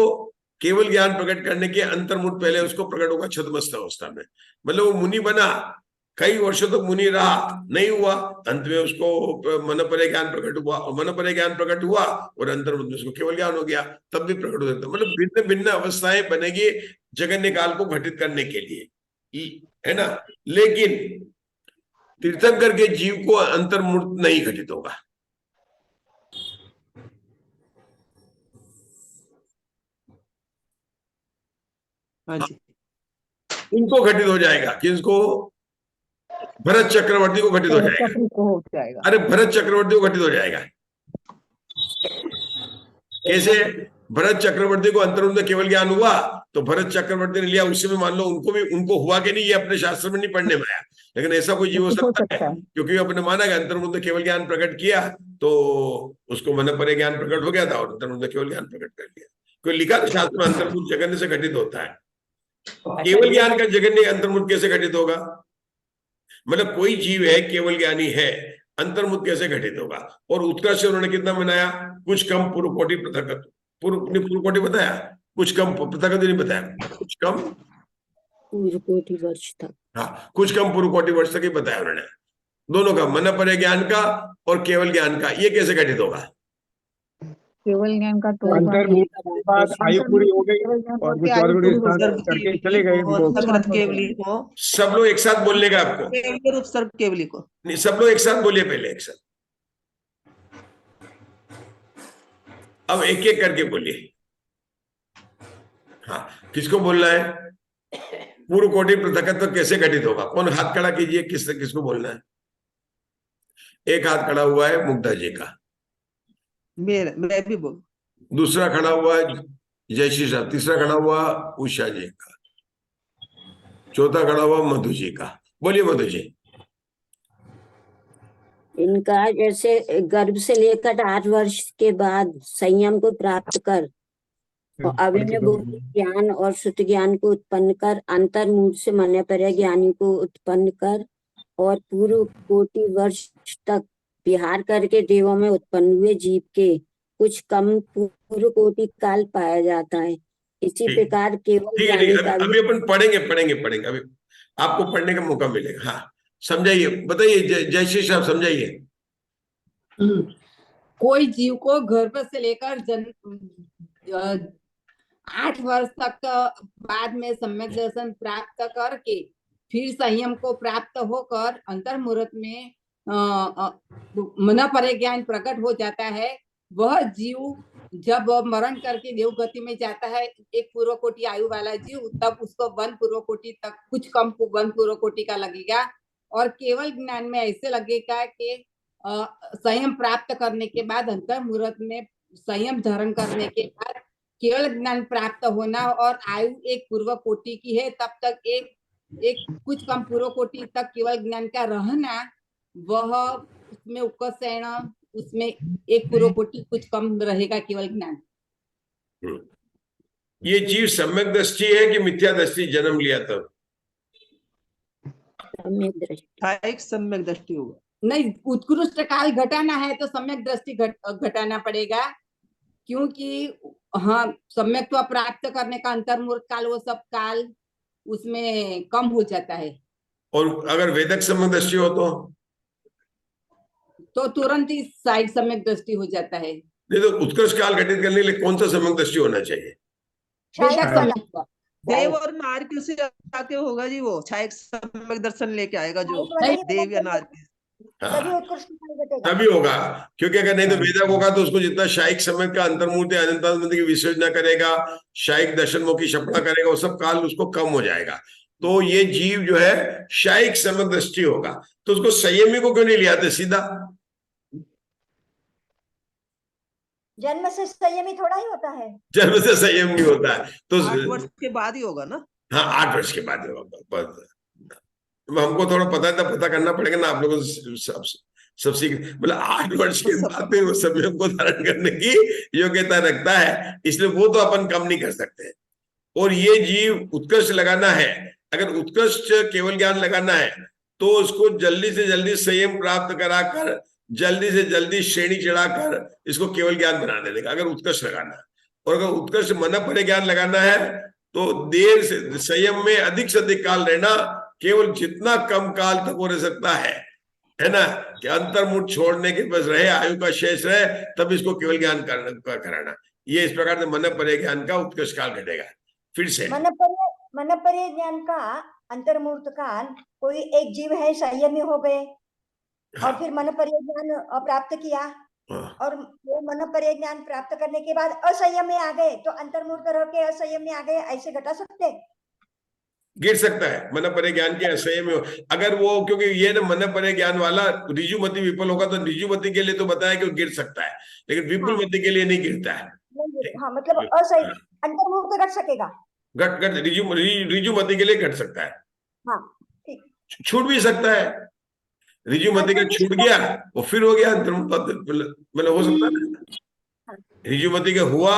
केवल ज्ञान प्रकट करने के अंतर्मुठ पहले उसको प्रकट होगा छद्मस्त अवस्था में। मतलब वो मुनि बना, कई वर्षों तक मुनि रहा, नहीं हुआ, अंत में उसको मनपर्य ज्ञान प्रकट हुआ, और मनपर्य ज्ञान प्रकट हुआ और अंतर्मुठ में उसको केवल ज्ञान हो गया, तब भी प्रकट हो सकता। मतलब भिन्न भिन्न अवस्थाएं बनेगी जगन्य काल को घटित करने के लिए, है ना। लेकिन तीर्थंकर के जीव को अंतर्मुठ नहीं घटित होगा। हाँ जी, इनको घटित हो जाएगा, किसको? भरत चक्रवर्ती को घटित हो जाएगा। अरे भरत चक्रवर्ती को घटित हो जाएगा। कैसे? भरत चक्रवर्ती को अंतर्मुक्त केवल ज्ञान हुआ तो भरत चक्रवर्ती ने लिया, उससे भी मान लो उनको हुआ कि नहीं, ये अपने शास्त्र में नहीं पढ़ने में आया, लेकिन ऐसा कोई जीव हो सकता है क्योंकि अपने माना कि अंतर्मुक्त केवल ज्ञान प्रकट किया तो उसको मन परे ज्ञान प्रकट हो गया था और अंतर्मुक्त केवल ज्ञान प्रकट कर लिया। कोई लिखा तो शास्त्र में अंतर्मुक्त जगन्य से घटित होता है, केवल ज्ञान का जगन्य अंतर्मुक्त कैसे घटित होगा? मतलब कोई जीव है केवल ज्ञानी है, अंतर्मुक्त कैसे घटित होगा? और उत्कर्ष उन्होंने कितना बनाया? कुछ कम पूर्व कोटि पृथकत्व, पूर्व कोटि बताया, कुछ कम पृथकत्व नहीं बताया, कुछ कम पूर्व कोटि वर्ष तक। हाँ, कुछ कम पूर्व कोटि वर्ष तक ही बताया उन्होंने, दोनों का, मन परे ज्ञान का और केवल ज्ञान का। ये कैसे घटित होगा? केवल ज्ञान का तो अंतर्मुक्त के बाद आयु पूरी हो गई और कुछ और करके चले गए। सब लोग एक साथ बोलने का आपको, केवली को नहीं, सब लोग एक साथ बोलिए, पहले एक साथ, अब एक एक करके बोलिए। हाँ, किसको बोलना है? पूर्व कोटि पृथकत्व कैसे घटित होगा? कौन हाथ खड़ा कीजिए, किसको बोलना है? एक हाथ खड़ा हुआ है मुग्धा जी का, मैं भी बोल, दूसरा खड़ा हुआ है जयश्री साहब, तीसरा खड़ा हुआ उषा जी का, चौथा खड़ा हुआ मधु जी का। बोलिए मधु जी। इनका जैसे गर्भ से लेकर 8 वर्ष के बाद संयम को प्राप्त कर और अभिनवबोधि ज्ञान और श्रुत ज्ञान को उत्पन्न कर, अंतर्मुख से मन परे ज्ञानी को उत्पन्न कर और पूर्व कोटि वर्ष तक विहार करके देवों में उत्पन्न हुए जीव के कुछ कम पूर्व कोटि काल पाया जाता है। इसी प्रकार केवल ज्ञानी का अभी अपन पढ़ेंगे, अभी आपको पढ़ने का मौका मिलेगा। हाँ, समझाइए, बताइए जयश्री साहब, समझाइए। कोई जीव को गर्भ से लेकर 8 वर्ष तक बाद में सम्यक दर्शन प्राप्त करके फिर संयम को प्राप्त होकर अंतर्मुहूर्त में मन परे ज्ञान प्रकट हो जाता है। वह जीव जब मरण करके देवगति में जाता है, एक पूर्व कोटि आयु वाला जीव, तब उसको 1 पूर्व कोटि तक, कुछ कम 1 पूर्व कोटि का लगेगा। और केवल ज्ञान में ऐसे लगेगा कि संयम प्राप्त करने के बाद, अंतर्मुहूर्त में संयम धारण करने के बाद केवल ज्ञान प्राप्त होना और आयु एक पूर्व कोटि की है, तब तक एक कुछ कम पूर्व कोटि तक केवल ज्ञान का रहना, वह उसमें उपसैन, उसमें एक पूर्व कोटि कुछ कम रहेगा केवल ज्ञान। ये जीव सम्यक दृष्टि है कि मिथ्या दृष्टि जन्म लिया तब? सम्यक दृष्टि होगा। नहीं, उत्कृष्ट काल घटाना है तो सम्यक दृष्टि घटाना पड़ेगा, क्योंकि हाँ, सम्यक्त्व प्राप्त करने का अंतर्मुहूर्त काल, वो सब काल उसमें कम हो जाता है। और अगर वेदक सम्यक दृष्टि हो तो तुरंत ही साइड सम्यक दृष्टि हो जाता है। नहीं तो उत्कर्ष काल घटित करने के लिए कौन सा सम्यक दृष्टि होना चाहिए? वेदक सम्यक। देव और नारकी से आके होगा जी, वो छायक सम्यक दर्शन लेके आएगा जो देव या नारकी, तभी होगा। क्योंकि अगर नहीं तो वेदक होगा तो उसको जितना शायिक समय का अंतर्मूर्ति अनंतानंद की विसर्जना करेगा, शायिक दर्शन की शपथा करेगा, वो सब काल उसको कम हो जाएगा। तो ये जीव जो है शायिक समय दृष्टि होगा, तो उसको संयमी को क्यों नहीं ले आते सीधा? जन्म से संयमी थोड़ा ही होता है, जन्म से संयम नहीं होता है तो 8 वर्ष के बाद ही होगा ना। हाँ, 8 वर्ष के बाद होगा। हमको थोड़ा पता करना पड़ेगा ना, आप लोगों को सब सीख, मतलब 8 वर्ष के बाद में वो संयम को धारण करने की योग्यता रखता है, इसलिए वो तो अपन कम नहीं कर सकते। और ये जीव उत्कर्ष लगाना है, अगर उत्कृष्ट केवल ज्ञान लगाना है तो उसको जल्दी से जल्दी संयम प्राप्त कराकर, जल्दी से जल्दी श्रेणी चढ़ाकर इसको केवल ज्ञान बना देने का, अगर उत्कर्ष लगाना है। और अगर उत्कर्ष मन परे ज्ञान लगाना है तो देर से संयम में अधिक से अधिक काल रहना, केवल जितना कम काल तक वो रह सकता है ना, कि अंतर्मुठ छोड़ने के बस रहे, आयु का शेष रहे, तब इसको केवल ज्ञान कराना। ये इस प्रकार से मन परे ज्ञान का उत्कर्ष काल घटेगा। फिर से मन परे ज्ञान का अंतर्मुहूर्त काल, कोई एक जीव है संयमी हो गए, हाँ। और फिर मन परे ज्ञान प्राप्त किया, हाँ। और वो मन परे ज्ञान प्राप्त करने के बाद असंयम में आ गए, तो अंतर्मुहूर्त रह के असंयम में आ गए, ऐसे घटा सकते? गिर सकता है मन परे ज्ञान के असंयम में, अगर वो, क्योंकि ये ना मन परे ज्ञान वाला ऋजुमति विपुल होगा तो ऋजुमति के लिए तो बताया कि वो गिर सकता है, लेकिन विपुल मति के लिए नहीं गिरता है। हाँ मतलब असही अंतर्मुख घट सकेगा। घट ऋजुमति के लिए घट सकता है, हाँ ठीक। छूट भी सकता है। ऋजुमति का छूट गया वो फिर हो गया अंतर्मुख, मतलब हो सकता है। ऋजुमति का हुआ,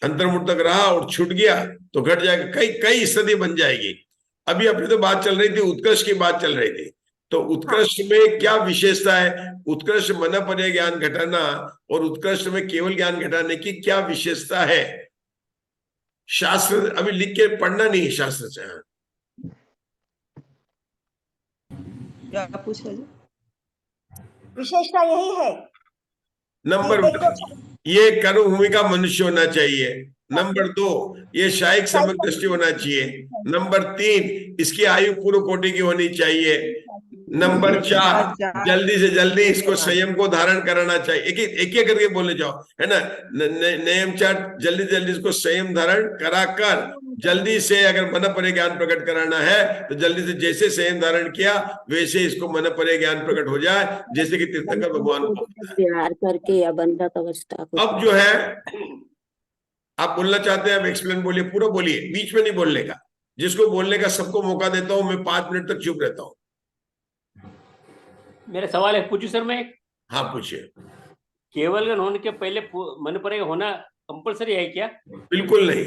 अंतर्मुख तक रहा और छूट गया तो घट जाएगा, कई कई स्थिति बन जाएगी। अभी अपनी तो बात चल रही थी, उत्कर्ष की बात चल रही थी। तो उत्कृष्ट में क्या विशेषता है? उत्कृष्ट मन पर्याय ज्ञान घटाना और उत्कृष्ट में केवल ज्ञान घटाने की क्या विशेषता है? शास्त्र अभी लिख के पढ़ना नहीं, शास्त्र से। क्या पूछ रहे? विशेषता यही है। नंबर 1, ये कर्म भूमि का मनुष्य होना चाहिए। नंबर 2, ये शायिक सम्यक दृष्टि होना चाहिए। नंबर 3, इसकी आयु पूर्व कोटि की होनी चाहिए। नंबर 4, जल्दी से जल्दी इसको संयम को धारण कराना चाहिए। एक एक करके बोलने जाओ, है ना। नियम 4, जल्दी जल्दी इसको संयम धारण कराकर जल्दी से अगर मन पर्याय ज्ञान प्रकट कराना है तो जल्दी से, जैसे संयम धारण किया वैसे इसको मन पर्याय ज्ञान प्रकट हो जाए, जैसे कि तीर्थंकर भगवान को व्यवहार करके या बंधक अवस्था को। अब जो है आप बोलना चाहते हैं, आप एक्सप्लेन बोलिए, पूरा बोलिए, बीच में नहीं बोलने का। जिसको बोलने का सबको मौका देता हूं, मैं 5 मिनट तक चुप रहता हूं। मेरा सवाल है, पूछू सर मैं? हाँ पूछिए। केवल ज्ञान होने के पहले मन पर्याय होना कंपलसरी है क्या? बिल्कुल नहीं,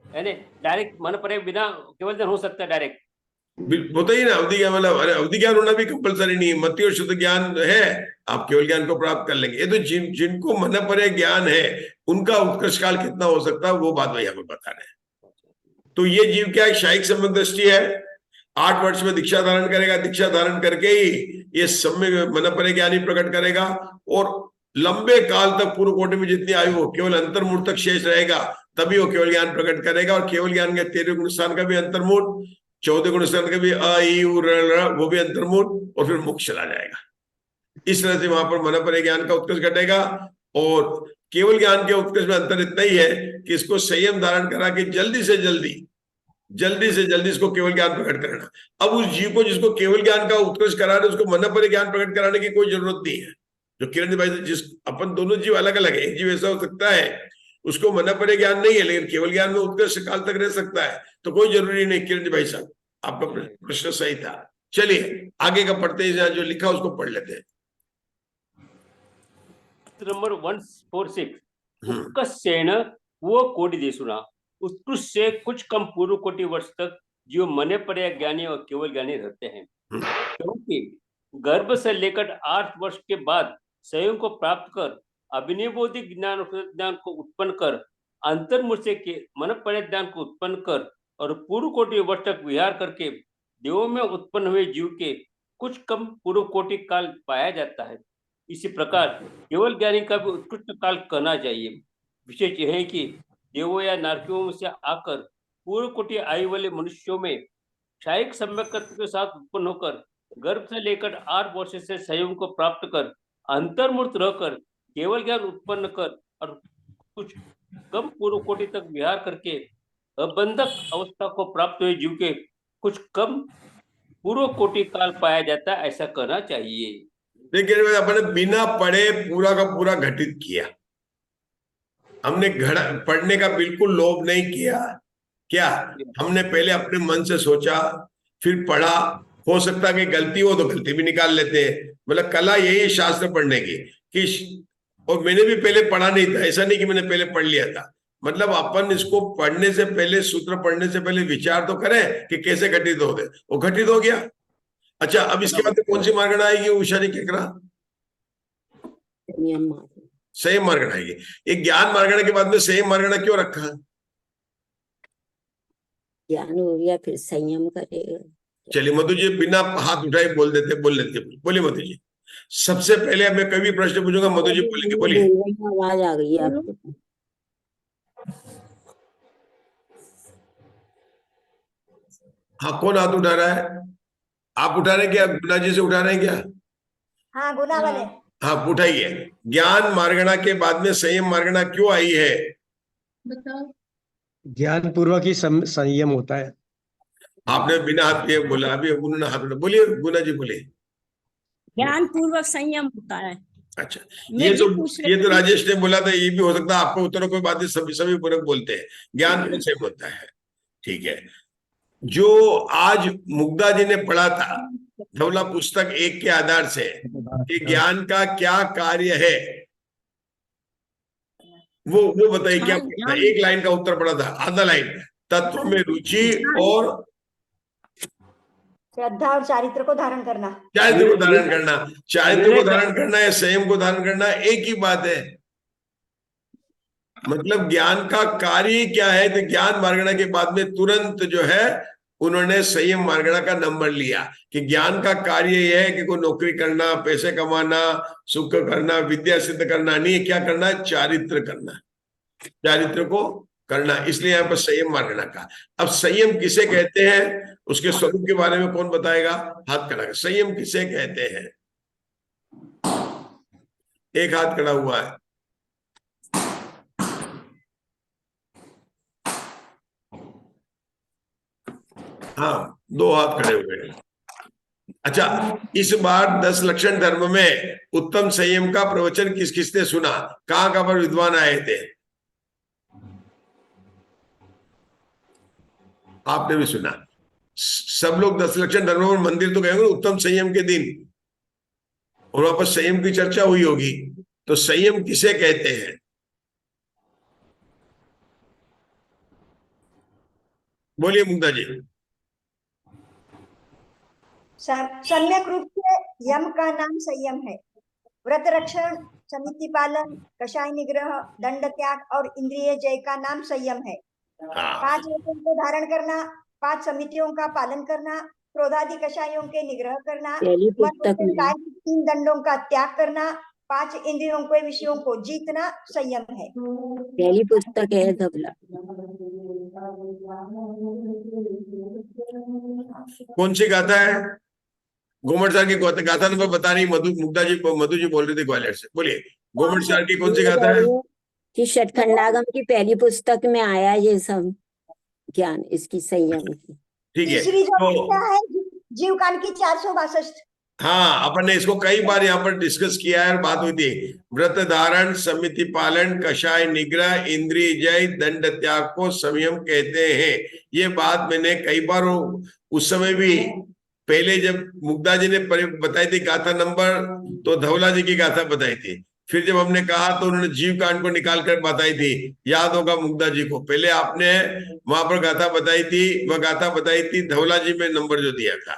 यानी डायरेक्ट मन पर्याय बिना केवल ज्ञान हो सकता है डायरेक्ट? होता ही ना अवधि ज्ञान, मतलब अरे अवधि ज्ञान होना भी कंपलसरी नहीं है। मति और शुद्ध ज्ञान है, आप केवल ज्ञान को प्राप्त कर लेंगे। ये तो जिनको मन पर्याय ज्ञान है उनका उत्कर्ष काल कितना हो सकता है वो बात वही हमें बता रहे हैं। तो ये जीव क्या है? शायिक सम्यक दृष्टि है। 8 वर्ष में दीक्षा धारण करेगा, दीक्षा धारण करके ही ये सम्यक मन पर्याय ज्ञान ही प्रकट करेगा। और लंबे काल तक पूर्व कोटि में जितनी आयु हो, केवल अंतर्मूर्त तक शेष रहेगा, तभी वो केवल ज्ञान प्रकट करेगा। और केवल ज्ञान के 13 गुण स्थान का भी अंतर्मूर्त, 14 गुण स्थान का भी अ ई उ र ल, वो भी अंतर्मूर्त, और फिर मोक्ष चला जाएगा। इस तरह से वहां पर मन पर्याय ज्ञान का उत्कर्ष घटेगा। और केवल ज्ञान के उत्कर्ष में अंतर इतना ही है कि इसको संयम धारण करा के जल्दी से जल्दी इसको केवल ज्ञान प्रकट करना। अब उस जीव को जिसको केवल ज्ञान का उत्कर्ष करा रहे, उसको मन पर्याय ज्ञान प्रकट कराने की कोई जरूरत नहीं है। जो किरण भाई, जिस अपन दोनों जीव अलग अलग है, एक जीव ऐसा हो सकता है उसको मन पर्याय ज्ञान नहीं है लेकिन केवल ज्ञान में उत्कर्ष काल तक रह सकता है, तो कोई जरूरी नहीं। किरण भाई साहब, आपका प्रश्न सही था। चलिए आगे का पढ़ते हैं, जो लिखा उसको पढ़ लेते हैं। नंबर 146, उत्कर्षेण वो कोटि देशुना, उत्कृष्ट से कुछ कम पूर्व कोटि वर्ष तक जीव मन पर्याय ज्ञानी और केवल ज्ञानी रहते हैं। क्योंकि गर्भ से लेकर 8 वर्ष के बाद स्वयं को प्राप्त कर अभिनिबोधि ज्ञान को उत्पन्न कर, अंतर्मुख से मन पर्याय ज्ञान को उत्पन्न कर और पूर्व कोटि वर्ष तक विहार करके देवों में उत्पन्न हुए जीव के कुछ कम पूर्व कोटि काल पाया जाता है। इसी प्रकार केवल ज्ञानी का भी उत्कृष्ट काल कहना चाहिए। विशेष यह है कि देवों या नारकियों से आकर पूर्व कोटि आयु वाले मनुष्यों में शायिक सम्यक के साथ उत्पन्न होकर गर्भ से लेकर 8 वर्ष से संयम को प्राप्त कर अंतर्मूर्त रहकर केवल ज्ञान उत्पन्न कर और कुछ कम पूर्व कोटि तक विहार करके अबंधक अवस्था को प्राप्त हुए जीव के कुछ कम पूर्व कोटि काल पाया जाता है, ऐसा कहना चाहिए। लेकिन अपने बिना पढ़े पूरा का पूरा घटित किया, हमने पढ़ने का बिल्कुल लोभ नहीं किया। क्या हमने पहले अपने मन से सोचा फिर पढ़ा? हो सकता है कि गलती हो तो गलती भी निकाल लेते हैं। मतलब कला यही है शास्त्र पढ़ने की कि, और मैंने भी पहले पढ़ा नहीं था, ऐसा नहीं कि मैंने पहले पढ़ लिया था। मतलब अपन इसको पढ़ने से पहले, सूत्र पढ़ने से पहले विचार तो करें कि कैसे घटित हो गए, वो घटित हो गया। अच्छा, अब इसके बाद कौन सी मार्गण आएगी? उषा जी क्या करा? संयम मार्गण आएगी। एक ज्ञान मार्गण के बाद में संयम मार्गण क्यों रखा? ज्ञान हो गया फिर संयम करेगा। चलिए मधु जी बिना हाथ उठाए बोल लेते। बोलिए मधु जी। सबसे पहले मैं कभी प्रश्न पूछूंगा, मधु जी बोलेंगे। बोलिए। आवाज आ गई आपको? हाँ, कौन हाथ उठा रहा है? आप उठा रहे हैं क्या? गुना जी से उठा रहे हैं क्या? हाँ गुना वाले। हाँ उठाइए। ज्ञान मार्गणा के बाद में संयम मार्गणा क्यों आई है? ज्ञान पूर्वक ही संयम होता है। आपने बिना हाथ के बोला, अभी उन्होंने हाथ उठा। बोलिए गुना जी, बोलिए। ज्ञान पूर्वक संयम होता है। अच्छा, मैं ये पूछ रही ये तो थी। राजेश ने बोला था, ये भी हो सकता है आपको उत्तर, कोई बात नहीं, सभी सभी पूरक बोलते हैं, ज्ञान तो सेम होता है। ठीक है, जो आज मुग्धा जी ने पढ़ा था धवला पुस्तक 1 के आधार से कि ज्ञान का क्या कार्य है, वो बताइए क्या पढ़ा था? एक लाइन का उत्तर पढ़ा था, आधा लाइन, तत्व में रुचि और श्रद्धा और चारित्र को धारण करना। चारित्र को धारण करना, चारित्र को धारण करना या संयम को धारण करना एक ही बात है। मतलब ज्ञान का कार्य क्या है, तो ज्ञान मार्गणा के बाद में तुरंत जो है उन्होंने संयम मार्गणा का नंबर लिया कि ज्ञान का कार्य यह है कि कोई नौकरी करना, पैसे कमाना, सुख करना, विद्या सिद्ध करना नहीं है, क्या करना है, चारित्र करना, चारित्र को करना, इसलिए यहाँ पर संयम मार्गणा का। अब संयम किसे कहते हैं, उसके स्वरूप के बारे में कौन बताएगा, हाथ खड़ा कर, संयम किसे कहते हैं? एक हाथ खड़ा हुआ है, हाँ, 2 हाथ खड़े हुए हैं। अच्छा, इस बार 10 लक्षण धर्म में उत्तम संयम का प्रवचन किस किसने सुना, कहाँ पर विद्वान आए थे? आपने भी सुना। सब लोग 10 लक्षण धर्म में मंदिर तो गए होंगे उत्तम संयम के दिन, और वहां पर संयम की चर्चा हुई होगी। तो संयम किसे कहते हैं? बोलिए मुग्धा जी। सम्यक रूप से यम का नाम संयम है। व्रत रक्षण, समिति पालन, कषाय निग्रह, दंड त्याग और इंद्रिय जय का नाम संयम है। 5 व्रतों को धारण करना, 5 समितियों का पालन करना, क्रोधादि कषायों के निग्रह करना, पहली पुस्तक में 3 दंडों का त्याग करना, 5 इंद्रियों के विषयों को जीतना संयम है। पहली पुस्तक है धवला। कौन सी गाथा है? गोमट सार की गाथा नंबर बता रही मुग्धा जी, मधु जी बोल रही थी ग्वालियर से, बोलिए गोमट सार की कौन सी गाथा है? कि षटखंडागम की पहली पुस्तक में आया ये सब ज्ञान, इसकी संयम की। ठीक है, तीसरी जो तो गाथा है जीवकांड की 462। हाँ, अपन ने इसको कई बार यहाँ पर डिस्कस किया है, बात हुई थी। व्रत धारण, समिति पालन, कषाय निग्रह, इंद्रिय जय, दंड त्याग को संयम कहते हैं। ये बात मैंने कई बार उस समय भी, पहले जब मुग्धा जी ने बताई थी गाथा नंबर, तो धवला जी की गाथा बताई थी। फिर जब हमने कहा तो उन्होंने जीव कांड को निकाल कर बताई थी, याद होगा मुग्धा जी को। पहले आपने वहां पर गाथा बताई थी, वह गाथा बताई थी धवला जी में नंबर जो दिया था,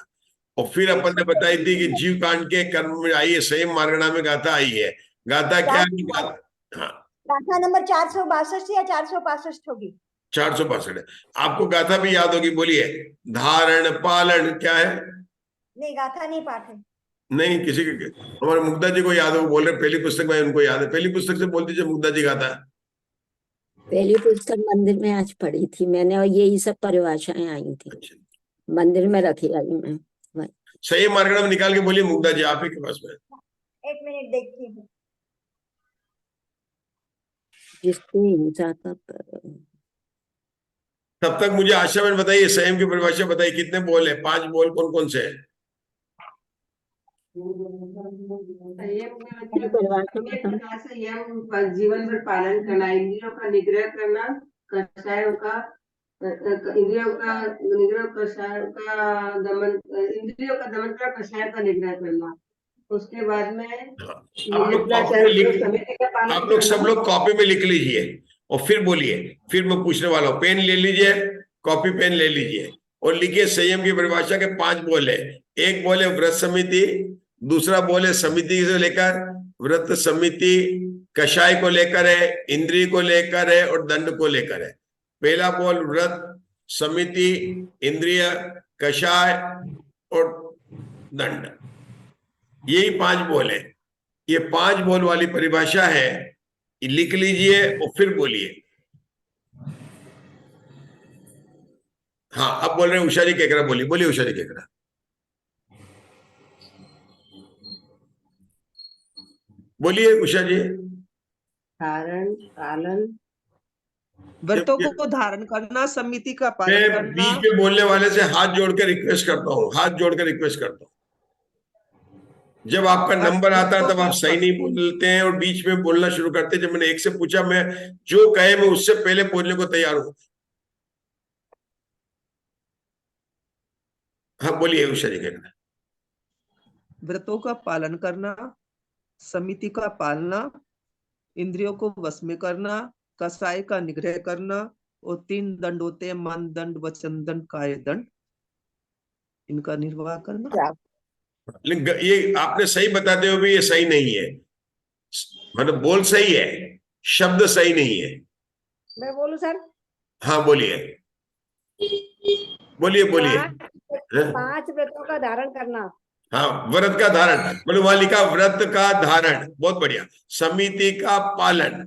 और फिर अपन ने बताई थी कि जीव कांड के कर्म में आई है, संयम मार्गणा में गाथा आई है। गाथा क्या है? हाँ, गाथा नंबर 462 या 465 होगी। 465 है। आपको गाथा भी याद होगी, बोलिए। धारण पालन क्या है? नहीं, गाथा नहीं पाठ है। नहीं, किसी के, हमारे मुग्धा जी को याद हो, बोल रहे पहली पुस्तक में उनको याद है। पहली पुस्तक से बोल दीजिए मुग्धा जी गाथा। पहली पुस्तक मंदिर में आज पढ़ी थी मैंने, और यही सब परिभाषाएं आई थी। अच्छा, मंदिर में रखी आई मैं। संयम मार्गणा में निकाल के बोलिए मुग्धा जी, आप ही के पास में। 1 मिनट देखती हूँ। जिसको हिंसा का तब तक मुझे आशा में बताइए, संयम की परिभाषा बताइए, कितने बोल है? 5 बोल कौन कौन से है? संयम जीवन भर पालन करना, इंद्रियों का निग्रह करना, कषायों का इंद्रियों का निग्रह, कषाय का दमन, इंद्रियों का दमन कर कषाय का निग्रह करना। उसके बाद में आप लोग सब लोग कॉपी में लिख लीजिए और फिर बोलिए। फिर मैं पूछने वाला हूँ, पेन ले लीजिए, कॉपी पेन ले लीजिए और लिखिए। संयम की परिभाषा के 5 बोल है। एक बोल है व्रत समिति, दूसरा बोल है समिति से लेकर, व्रत समिति कषाय को लेकर है, इंद्रिय को लेकर है और दंड को लेकर है। पहला बोल व्रत, समिति, इंद्रिय, कषाय और दंड, यही 5 बोल है। ये 5 बोल वाली परिभाषा है, लिख लीजिए और फिर बोलिए। हाँ, अब बोल रहे हैं उषा जी केकरा, बोलिए बोलिए उषा जी केकरा। बोलिए उषा जी। धारण पालन, व्रतों को धारण करना, समिति का पालन मैं करना। बीच में बोलने वाले से हाथ जोड़ के रिक्वेस्ट करता हूँ, हाथ जोड़ के रिक्वेस्ट करता हूँ। जब आपका नंबर आता है तब आप सही नहीं बोलते हैं और बीच में बोलना शुरू करते हैं। जब मैंने एक से पूछा, मैं जो कहे मैं उससे पहले बोलने को तैयार हूं। हाँ बोलिए उषा जी। कहना व्रतों का पालन करना, समिति का पालना, इंद्रियों को वश में करना, कसाय का निग्रह करना, और 3 दंड होते हैं, मन दंड, वचन दंड, काय दंड, इनका निर्वाह करना। लेकिन ये आपने सही बताते हो भी ये सही नहीं है, मतलब बोल सही है, शब्द सही नहीं है। मैं बोलूं सर? हाँ बोलिए बोलिए बोलिए। हाँ? 5 व्रतों का धारण करना। हाँ, व्रत का धारण, मतलब वहां लिखा व्रत का धारण, बहुत बढ़िया। समिति का पालन,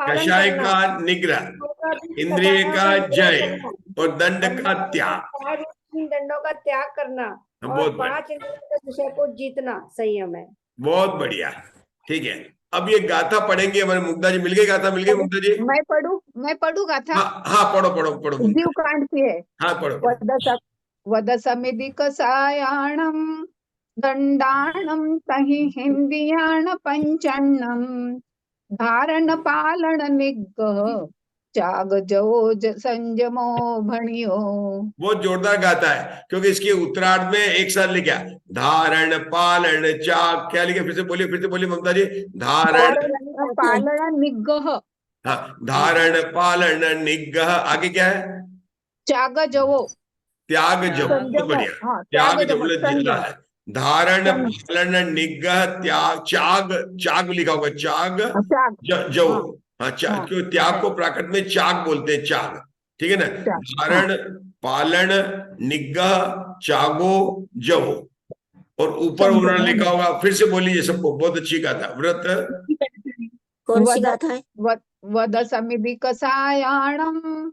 कषाय का निग्रह, इंद्रिय का जय और दंड का त्याग। 3 दंडों का त्याग करना और बहुत 5 इंद्रियों के विषय को जीतना संयम है। बहुत बढ़िया, ठीक है। अब ये गाथा पढ़ेंगे हमारे। मुग्धा जी मिल गई, गाथा मिल गई मुग्धा जी? मैं पढ़ू गाथा। हाँ पढ़ो पढ़ो पढ़ो मुग्धा जीव जी। कांड की है। हाँ पढ़ो। वद समिति कसायाणम दंडाणम तहि हिंदियाण पंचन्नम धारण पालन निग्रह त्याग जो संयमो भणियो। बहुत जोरदार गाता है, क्योंकि इसके उत्तरार्ध में एक साथ लिखा धारण पालन त्याग, क्या लिखे? फिर से बोलिए ममता जी। धारण पालन निग्रह। हाँ, धारण पालन निग्रह, आगे क्या है? त्याग जवो। त्याग जब, बहुत बढ़िया। त्याग जब जिला है। धारण पालन निग्रह त्याग, चाग लिखा होगा, चाग जव। हाँ, क्यों त्याग को प्राकृत में चाग बोलते हैं, चाग, ठीक है ना। धारण पालन निग्रह चागो जवो, और ऊपर उन्होंने लिखा होगा, फिर से बोलिए सबको, बहुत अच्छी गाथा। व्रत कौन सी गाथा है? वद समिति कसायाणम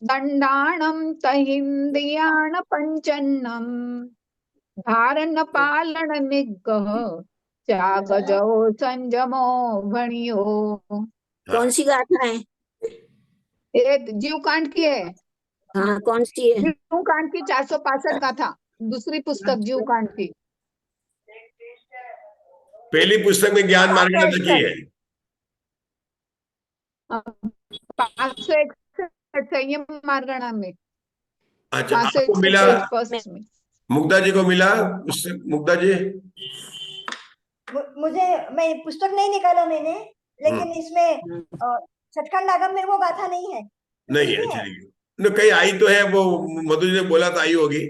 दंडाणम तहिंदियाण पंचन्नम धारण पालन निग्रह त्याग जो संयमो भणियो। कौन सी गाथा है? ये जीव कांड की है। हाँ कौन सी है? जीव कांड की 465 गाथा, दूसरी पुस्तक जीव कांड की। पहली पुस्तक में ज्ञान मार्गना की है। 561 संयम मार्गणा में। अच्छा, आपको मिला? मुग्धा जी को मिला पुस्तक? मुग्धा जी मैं पुस्तक नहीं निकाला मैंने, लेकिन इसमें सचखंड आगम में वो गाथा नहीं है। नहीं है, चलिए कहीं आई तो है, वो मधु जी ने बोला तो आई होगी।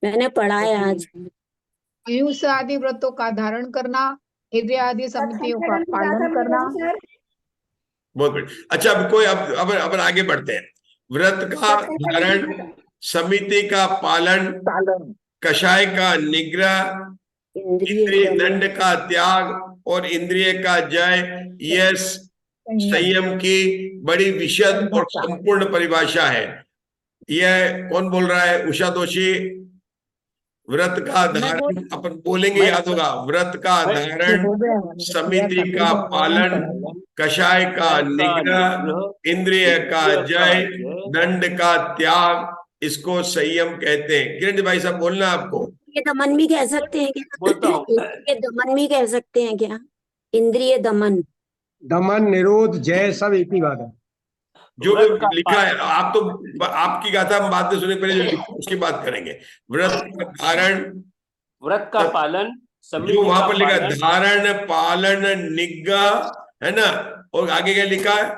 मैंने पढ़ा है आज। अहिंसा आदि व्रतों का धारण करना, इंद्रिय आदि समितियों का पालन करना। बहुत बढ़िया। अच्छा, अब कोई अब आगे बढ़ते हैं। व्रत का धारण, समिति का पालन, कषाय का निग्रह, इंद्रिय दंड का त्याग और इंद्रिय का जय, यह संयम की बड़ी विशद और संपूर्ण परिभाषा है। यह कौन बोल रहा है? उषा दोषी। व्रत का धारण, अपन बोलेंगे, याद होगा। व्रत का धारण, समिति का पालन, कषाय का निग्रह, इंद्रिय का जय, दंड का त्याग, इसको संयम कहते हैं। किरण भाई साहब बोलना आपको। ये दमन भी कह सकते हैं क्या? ये दमन भी कह सकते हैं क्या? इंद्रिय दमन, दमन, निरोध, जय सब एक ही बात है। जो लिखा है, आप तो आपकी गाथा हम बाद में सुने, पहले जो लिखा उसकी बात करेंगे। व्रत का धारण, व्रत का पालन, जो वहां पर लिखा धारण पालन निग्रह, है ना, और आगे क्या लिखा है?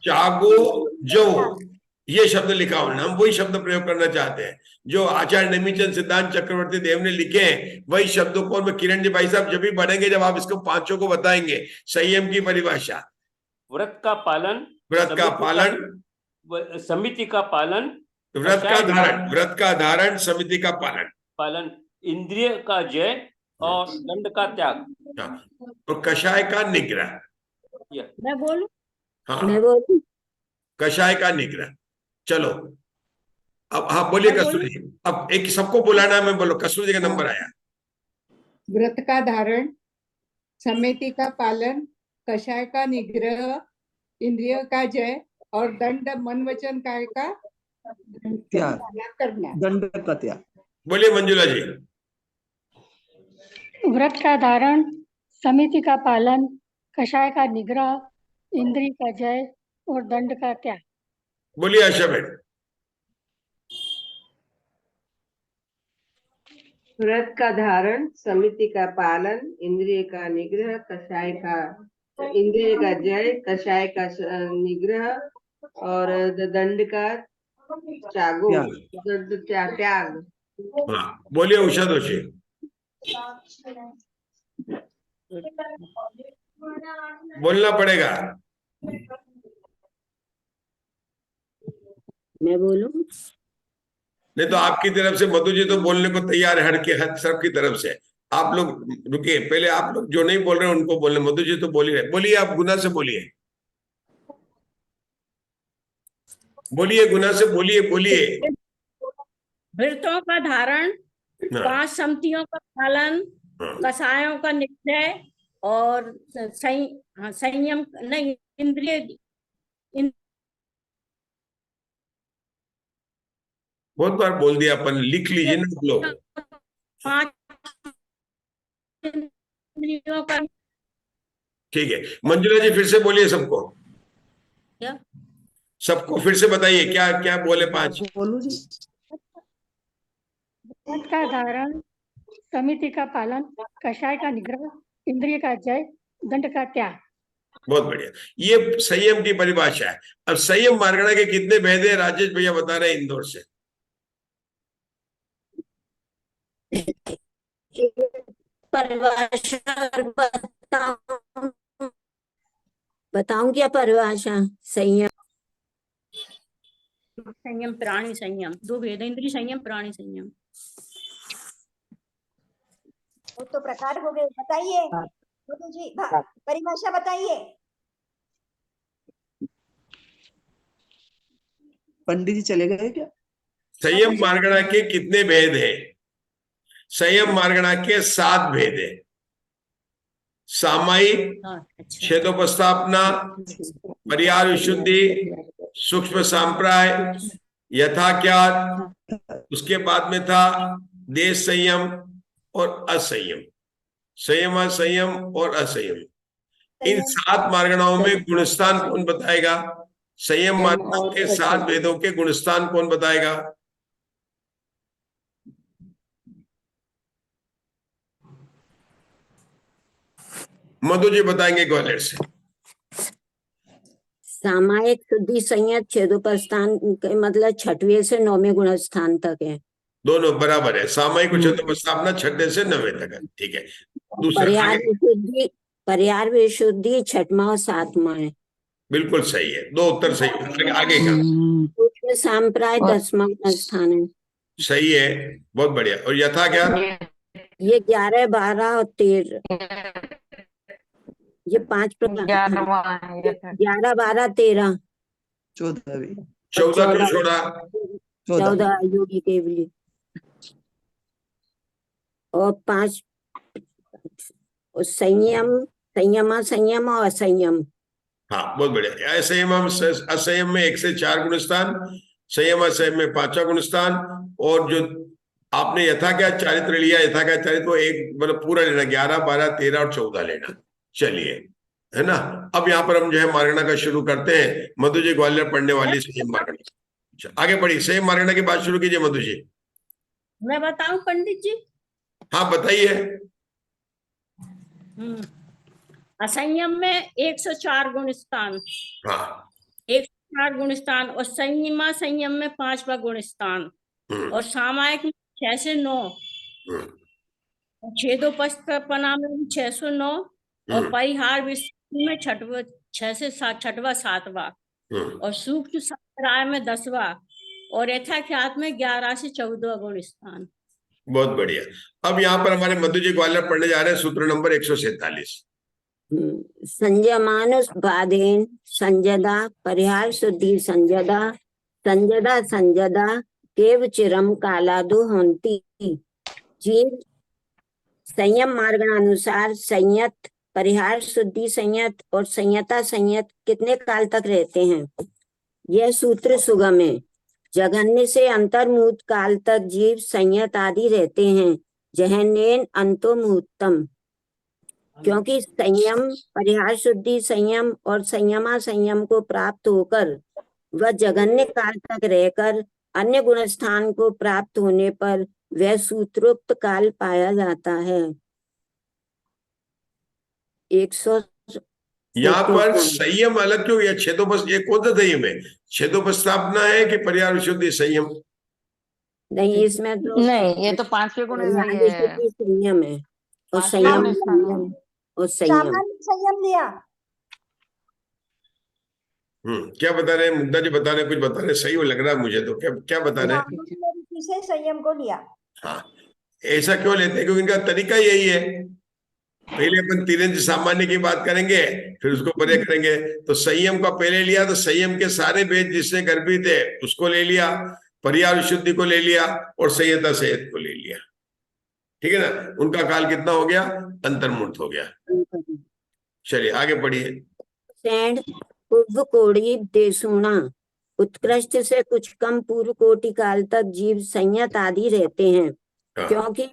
चागो जो, ये शब्द लिखा उन्होंने। हम वही शब्द प्रयोग करना चाहते हैं जो आचार्य नेमिचंद सिद्धांत चक्रवर्ती देव ने लिखे हैं, वही शब्दों को। मैं किरण जी भाई साहब जब भी बढ़ेंगे, जब आप इसको पांचों को बताएंगे संयम की परिभाषा। व्रत का पालन, व्रत का पालन, समिति का पालन, व्रत का धारण, व्रत का धारण, समिति का पालन, इंद्रिय का जय और दंड का त्याग, और कषाय का निग्रह। मैं बोलूं? हाँ, मैं बोलूं? कषाय का निग्रह। चलो अब, हाँ बोलिए कस्तूरी जी। अब एक सबको बुलाना है, मैं बोलो। कस्तूरी जी का नंबर आया। व्रत का धारण, समिति का पालन, कषाय का निग्रह, इंद्रियों का जय और दंड मन वचन काय का त्याग, करना। दंड का त्याग। बोलिए मंजुला जी। व्रत का धारण, समिति का पालन, कषाय का निग्रह, इंद्रिय का जय और दंड का त्याग। बोलिए आशा बहन। व्रत का धारण, समिति का पालन, इंद्रिय का निग्रह, इंद्रिय का जय, कषाय का निग्रह और दंड का त्याग। हाँ बोलिए उषा दोषी। बोलना पड़ेगा। मैं बोलूं? नहीं तो आपकी तरफ से मधु जी तो बोलने को तैयार है, हट के हर सबकी तरफ से। आप लोग रुकिए, पहले आप लोग जो नहीं बोल रहे हैं उनको बोलने। मधु जी तो बोल ही रहे। बोलिए, आप गुना से बोलिए, बोलिए गुना से बोलिए, बोलिए। व्रतों का धारण, 5 समितियों का पालन, कषायों का निग्रह और संयम नहीं, इंद्रिय बहुत बार बोल दिया अपन, लिख लीजिए ना आप लोग। 5 इंद्रियों का। ठीक है, मंजुला जी फिर से बोलिए सबको। क्या? सबको फिर से बताइए क्या क्या बोले 5। बोलो जी। व्रत का धारण, समिति का पालन, कषाय का निग्रह, इंद्रिय का जय, दंड का त्याग। बहुत बढ़िया, ये संयम की परिभाषा है। अब संयम मार्गणा के कितने भेद है, राजेश भैया बता रहे हैं इंदौर से। परिभाषा बताऊं क्या परिभाषा? संयम प्राणी संयम, 2 भेद, इंद्रिय संयम, प्राणी संयम। वो तो प्रकार हो गए, बताइए मधु जी, परिभाषा बताइए। पंडित जी चले गए क्या? संयम मार्गणा के कितने भेद हैं? संयम मार्गणा के 7 भेद है। सामायिक, छेदोपस्थापना, परिहार विशुद्धि, सूक्ष्म सांप्राय, यथाख्यात, उसके बाद में था देश संयम और असंयम, संयम असंयम और असंयम। इन 7 मार्गणाओं में गुणस्थान कौन बताएगा? संयम मार्गणा के 7 भेदों के गुणस्थान कौन बताएगा? मधु जी बताएंगे ग्वालियर से। सामायिक, शुद्धि, संयत, छेदोपस्थान के मतलब 6वें से 9वें गुणस्थान तक है। दोनों बराबर है, सामायिक छेदोपस्थापना 6 से 9 तक है। ठीक है, दूसरा परिहार विशुद्धि 6वां और 7वां है। बिल्कुल सही है, 2 उत्तर सही है। आगे का सूक्ष्म सांप्राय 10वां गुणस्थान है। सही है, बहुत बढ़िया। और यथा क्या? ये 11, 12 और 13, ये 5 प्रकार। 11, 12, 13, 14 क्यों छोड़ा? 14 योगी केवली और 5 और संयम, संयम और असंयम। हाँ बहुत बढ़िया। असंयम में 1 से 4 गुणस्थान, संयम असंयम में 5वां गुणस्थान। और जो आपने यथा क्या चारित्र लिया, यथा क्या चारित्र वो एक मतलब पूरा लेना, 11, 12, 13 और 14 लेना। चलिए, है ना। अब यहाँ पर हम जो है मार्गणा का शुरू करते हैं। मधु जी ग्वालियर पढ़ने वाली संयम मार्गणा, आगे बढ़ी। संयम मार्गणा की बात शुरू कीजिए मधु जी। मैं बताऊं पंडित जी? हाँ बताइए। असंयम में 104 गुणस्थान। हाँ 104 गुणस्थान। और संयम में 5वां गुणस्थान। और सामायिक में 6 से 9। छेदोपस्थापना में 609 और परिहार विशुद्धि में 6 से 6वां 7वां। और सूक्ष्म सांप्राय में 10वां और यथाख्यात में 11 से 14 गुणस्थान। बहुत बढ़िया। अब यहाँ पर हमारे मधु जी ग्वालियर पढ़ने जा रहे हैं सूत्र नंबर 147। संयमानुस बाधेन संजदा परिहार शुद्धि संजदा संजदा केव चिरम कालादो होती। जीव संयम मार्गानुसार संयत, परिहार शुद्धि संयत और संयता संयत कितने काल तक रहते हैं? यह सूत्र सुगम है। जघन्य से अंतर्मुक्त काल तक जीव संयत आदि रहते हैं। जहनेन अंतो मुहूर्तम, क्योंकि संयम, परिहार शुद्धि संयम और संयमा संयम को प्राप्त होकर वह जघन्य काल तक रहकर अन्य गुण स्थान को प्राप्त होने पर वह सूत्रोक्त काल पाया जाता है। 100 यहाँ पर संयम अलग क्यों? या छेदोपस, ये कौन सा संयम है? छेदोपस्थापना है कि परिहार विशुद्धि संयम? नहीं, इसमें तो नहीं, ये तो पांचवे गुण है। संयम है और पांचवे संयम गुण स्थान। और संयम। सामान्य संयम लिया। क्या बता रहे हैं मुद्दा जी? बता रहे कुछ बता रहे, सही वो लग रहा है मुझे तो। क्या क्या बता रहे हैं? सामान्य रीति से संयम को लिया। हाँ, ऐसा क्यों लेते हैं? क्योंकि इनका तरीका यही है। पहले अपन तिरंज सामान्य की बात करेंगे, फिर उसको परे करेंगे। तो संयम का पहले लिया तो संयम के सारे भेद जिससे गर्भित है उसको ले लिया, परिहार विशुद्धि को ले लिया और संयता सहित को ले लिया। ठीक है ना? उनका काल कितना हो गया? अंतर्मुक्त हो गया। चलिए आगे पढ़िए। पूर्व कोटि देशुणा, उत्कृष्ट से कुछ कम पूर्व कोटि काल तक जीव संयत आदि रहते हैं, क्योंकि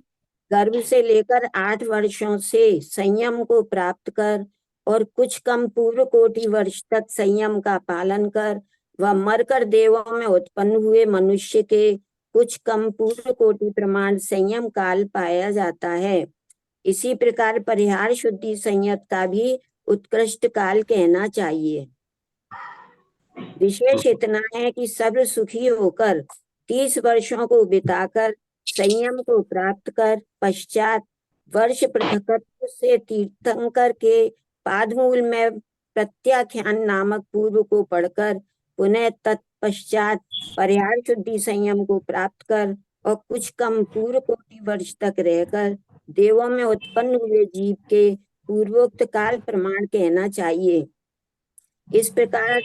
गर्भ से लेकर 8 वर्षों से संयम को प्राप्त कर और कुछ कम पूर्व कोटि वर्ष तक संयम का पालन कर वह मरकर देवों में उत्पन्न हुए मनुष्य के कुछ कम पूर्व कोटि प्रमाण संयम काल पाया जाता है। इसी प्रकार परिहार शुद्धि संयत का भी उत्कृष्ट काल कहना चाहिए। विशेष इतना है कि सर्व सुखी होकर 30 वर्षों को बिताकर संयम को प्राप्त कर पश्चात वर्ष पृथकत्व से तीर्थंकर के पादमूल में प्रत्याख्यान नामक पूर्व को पढ़कर पुनः तत्पश्चात परिहार शुद्धि संयम को प्राप्त कर और कुछ कम पूर्व कोटि वर्ष तक रहकर देवों में उत्पन्न हुए जीव के पूर्वोक्त काल प्रमाण कहना चाहिए। इस प्रकार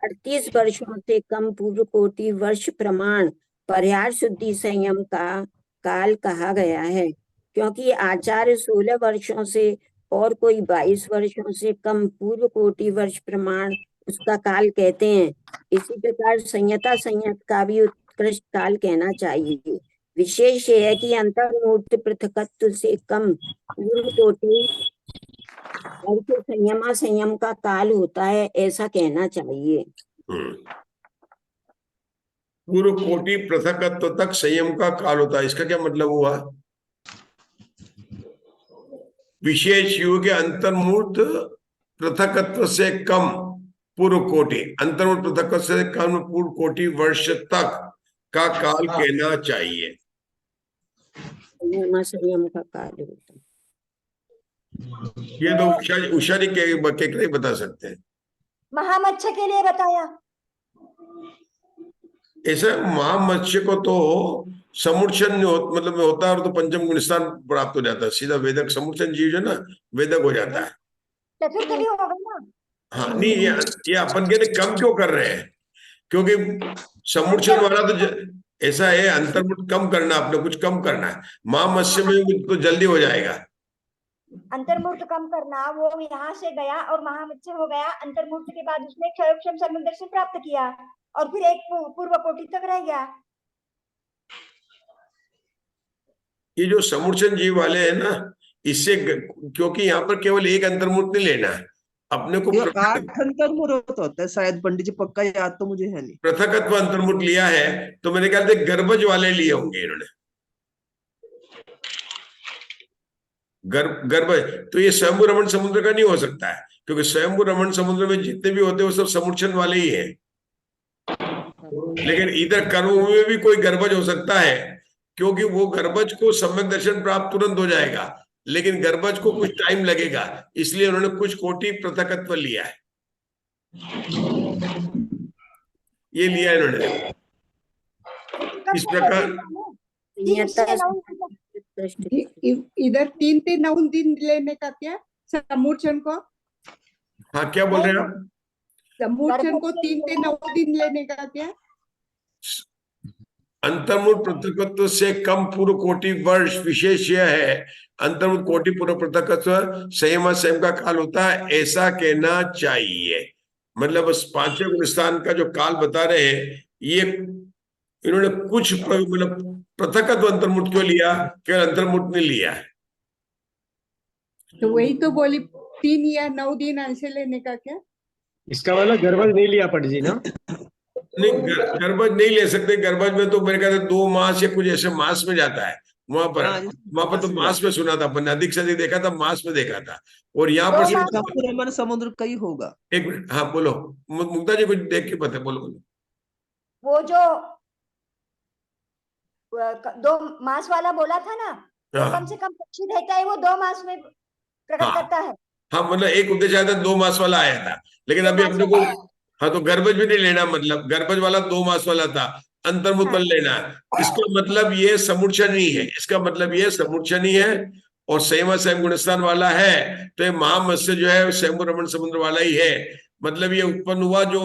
38 वर्षों से कम पूर्व कोटि वर्ष प्रमाण परिहार शुद्धि संयम का काल कहा गया है, क्योंकि आचार्य 16 वर्षों से और कोई 22 वर्षों से कम पूर्व कोटि वर्ष प्रमाण उसका काल कहते हैं। इसी प्रकार संयता संयत का भी उत्कृष्ट काल कहना चाहिए। विशेष है कि अंतर्मुहूर्त पृथकत्व से कम पूर्व कोटि और संयमा संयम का काल होता है, ऐसा कहना चाहिए। पूर्व कोटि पृथकत्व तक संयम का काल होता है, इसका क्या मतलब हुआ? विशेष युग के अंतर्मुहूर्त पृथकत्व से कम पूर्व कोटि, अंतर्मुहूर्त पृथकत्व से कम पूर्व कोटि वर्ष तक का काल कहना चाहिए। संयम का काल होता है। ये तो उषा जी के बता सकते हैं। महामत्स्य के लिए बताया। ऐसा महामत्स्य को तो समुर्चन मतलब में होता है और तो पंचम गुण स्थान प्राप्त हो जाता है, सीधा वेदक समुर्चन जीव जो ना वेदक हो जाता है। चतुर्थ भी होगा ना? हाँ, नहीं ये अपन के लिए कम क्यों कर रहे हैं? क्योंकि समुर्चन वाला तो ऐसा है, अंतर्मुहूर्त कम करना, आपने कुछ कम करना है। महामत्स्य में तो जल्दी हो जाएगा। अंतर्मुहूर्त कम करना, वो यहाँ से गया और महामत्स्य हो गया। अंतर्मुहूर्त के बाद उसने क्षयोक्षम समुद्र से प्राप्त किया और फिर एक पूर्व कोटि तक रह गया। ये जो समुर्चन जीव वाले हैं ना, इससे क्योंकि यहाँ पर केवल एक अंतर्मुहूर्त नहीं लेना है अपने को। 8 अंतर्मुहूर्त होता है शायद, पंडित जी पक्का याद तो मुझे है नहीं। पृथकत्व अंतर्मुहूर्त लिया है तो मेरे ख्याल से गर्भज वाले लिए होंगे इन्होंने। गर्भज तो ये स्वयंभू रमण समुद्र का नहीं हो सकता है, क्योंकि स्वयंभू रमण समुद्र में जितने भी होते हैं वो सब समुर्चन वाले ही हैं। लेकिन इधर कर्म में भी कोई गर्भज हो सकता है, क्योंकि वो गर्भज को सम्यक दर्शन प्राप्त तुरंत हो जाएगा, लेकिन गर्भज को कुछ टाइम लगेगा, इसलिए उन्होंने कुछ कोटि पृथकत्व लिया है। ये लिया इन्होंने इस प्रकार। इधर 3 से 9 दिन लेने का क्या समुर्चन को? हाँ, क्या बोल रहे हैं आप? समुर्चन को 3 से 9 दिन लेने का क्या? अंतर्मुहूर्त पृथकत्व से कम पूर्व कोटि वर्ष विशेष यह है, अंतर्मुहूर्त कोटि पूर्व पृथकत्व संयम संयम का काल होता है, ऐसा कहना चाहिए। मतलब उस 5वें गुण स्थान का जो काल बता रहे हैं, ये इन्होंने कुछ मतलब पृथकत्व अंतर्मुक्त क्यों लिया, केवल अंतर्मुक्त नहीं लिया है। तो वही तो बोली 3 या 9 दिन अंश लेने का क्या? इसका मतलब गर्भज नहीं लिया पंडित जी ना? नहीं, गर्भज नहीं ले सकते। गर्भज में तो मेरे ख्याल से 2 मास या कुछ ऐसे मास में जाता है। वहां पर तो मास में सुना था अपन, अधिक से अधिक देखा था, मास में देखा था। और यहाँ पर रमन समुद्र का ही होगा। एक मिनट, हाँ बोलो मुक्ता जी, कुछ देख के पता, बोलो बोलो। वो जो 2 मास वाला बोला था ना, तो कम से कम पक्षी रहता है वो 2 मास में प्रकट करता है। हाँ, मतलब एक उपदेश आया था 2 मास वाला आया था, लेकिन अभी अपने को हाँ तो गर्भज भी नहीं लेना, मतलब गर्भज वाला 2 मास वाला था, अंतर्मुक्त वाला लेना है। इसका मतलब ये समुच्चयी है, इसका मतलब ये समुच्चयी है और संयम संयम गुणस्थान वाला है। तो ये महामत्स्य जो है स्वयं रमण समुद्र वाला ही है। मतलब ये उत्पन्न हुआ जो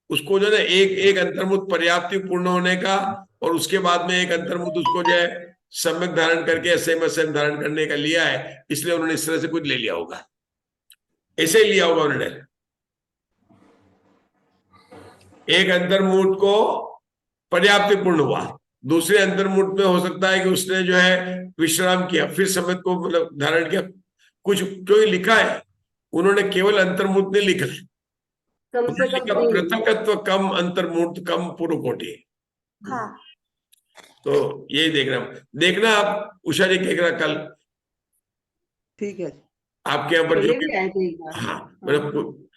उसको जो है एक एक अंतर्मुक्त पर्याप्ति पूर्ण होने का, और उसके बाद में एक अंतर्मुक्त उसको जो है सम्यक धारण करके संयम संयम धारण करने का लिया है। इसलिए उन्होंने इस तरह से कुछ ले लिया होगा, ऐसे ही लिया होगा उन्होंने। एक अंतर्मुक्त को पर्याप्ति पूर्ण हुआ, दूसरे अंतर्मुक्त में हो सकता है कि उसने जो है विश्राम किया, फिर समय को मतलब धारण किया। कुछ जो लिखा है उन्होंने केवल अंतर्मुक्त नहीं लिखा, पृथकत्व कम अंतर्मुक्त कम पूर्व कोटि। तो यही देखना आप उषा जी कह रहा कल, ठीक है आपके यहाँ पर जो हाँ मतलब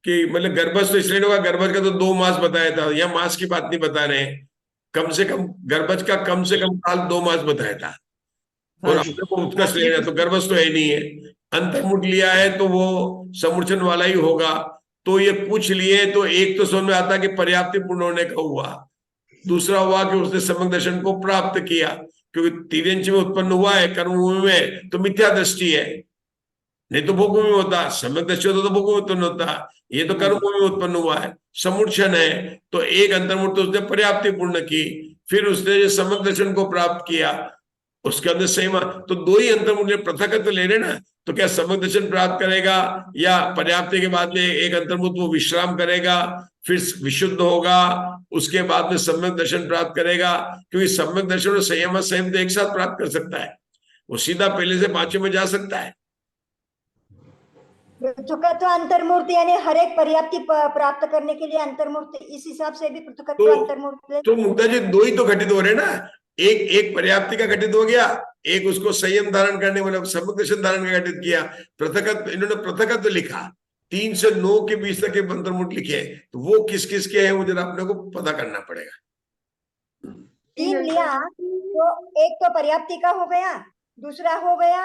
कि मतलब गर्भज तो इसलिए होगा, गर्भज का तो 2 मास बताया था, या मास की बात नहीं बता रहे हैं। कम से कम गर्भज का कम से कम काल 2 मास बताया था, और अपने को उत्कर्ष लेना तो गर्भज तो है नहीं है। अंतर्मुक्त लिया है तो वो समूर्छन वाला ही होगा। तो ये कुछ लिए तो एक तो समझ में आता कि पर्याप्ति पूर्ण होने का हुआ, दूसरा हुआ कि उसने सम्यक दर्शन को प्राप्त किया, क्योंकि तीर्यंश में उत्पन्न हुआ है, कर्मभूमि में तो मिथ्या दृष्टि है, नहीं तो भोगभूमि में होता, सम्यक दृष्टि होता तो भोगभूमि में उत्पन्न होता, ये तो कर्मभूमि में उत्पन्न हुआ है, समूर्छन है। तो एक अंतर्मुक्त उसने पर्याप्ति पूर्ण की, फिर उसने जो सम्यक दर्शन को प्राप्त किया उसके अंदर संयम, तो 2 ही अंतर्मुक्त पृथकत्व ले रहे ना। तो क्या सम्यक दर्शन प्राप्त करेगा, या पर्याप्ति के बाद में एक अंतर्मुक्त वो विश्राम करेगा, फिर विशुद्ध होगा, उसके बाद में सम्यक दर्शन प्राप्त करेगा। क्योंकि सम्यक दर्शन और संयम संयम तो एक साथ प्राप्त कर सकता है, वो सीधा पहले से 5वें में जा सकता है। पृथकत्व अंतर्मूर्त यानी हर एक पर्याप्ति प्राप्त करने के लिए अंतर्मूर्त, इस हिसाब से भी पृथकत्व अंतर्मूर्त। तो मुक्ता जी 2 ही तो घटित हो रहे ना, एक पर्याप्ति का घटित हो गया, एक उसको संयम धारण करने मतलब सम्यक दर्शन धारण का घटित किया। पृथकत्व इन्होंने पृथकत्व लिखा, 3 से 9 के बीच तक के अंतर्मुक्त लिखे, तो वो किस किस के हैं वो जरा अपने को पता करना पड़ेगा। 3 लिया तो एक तो पर्याप्ति का हो गया, दूसरा हो गया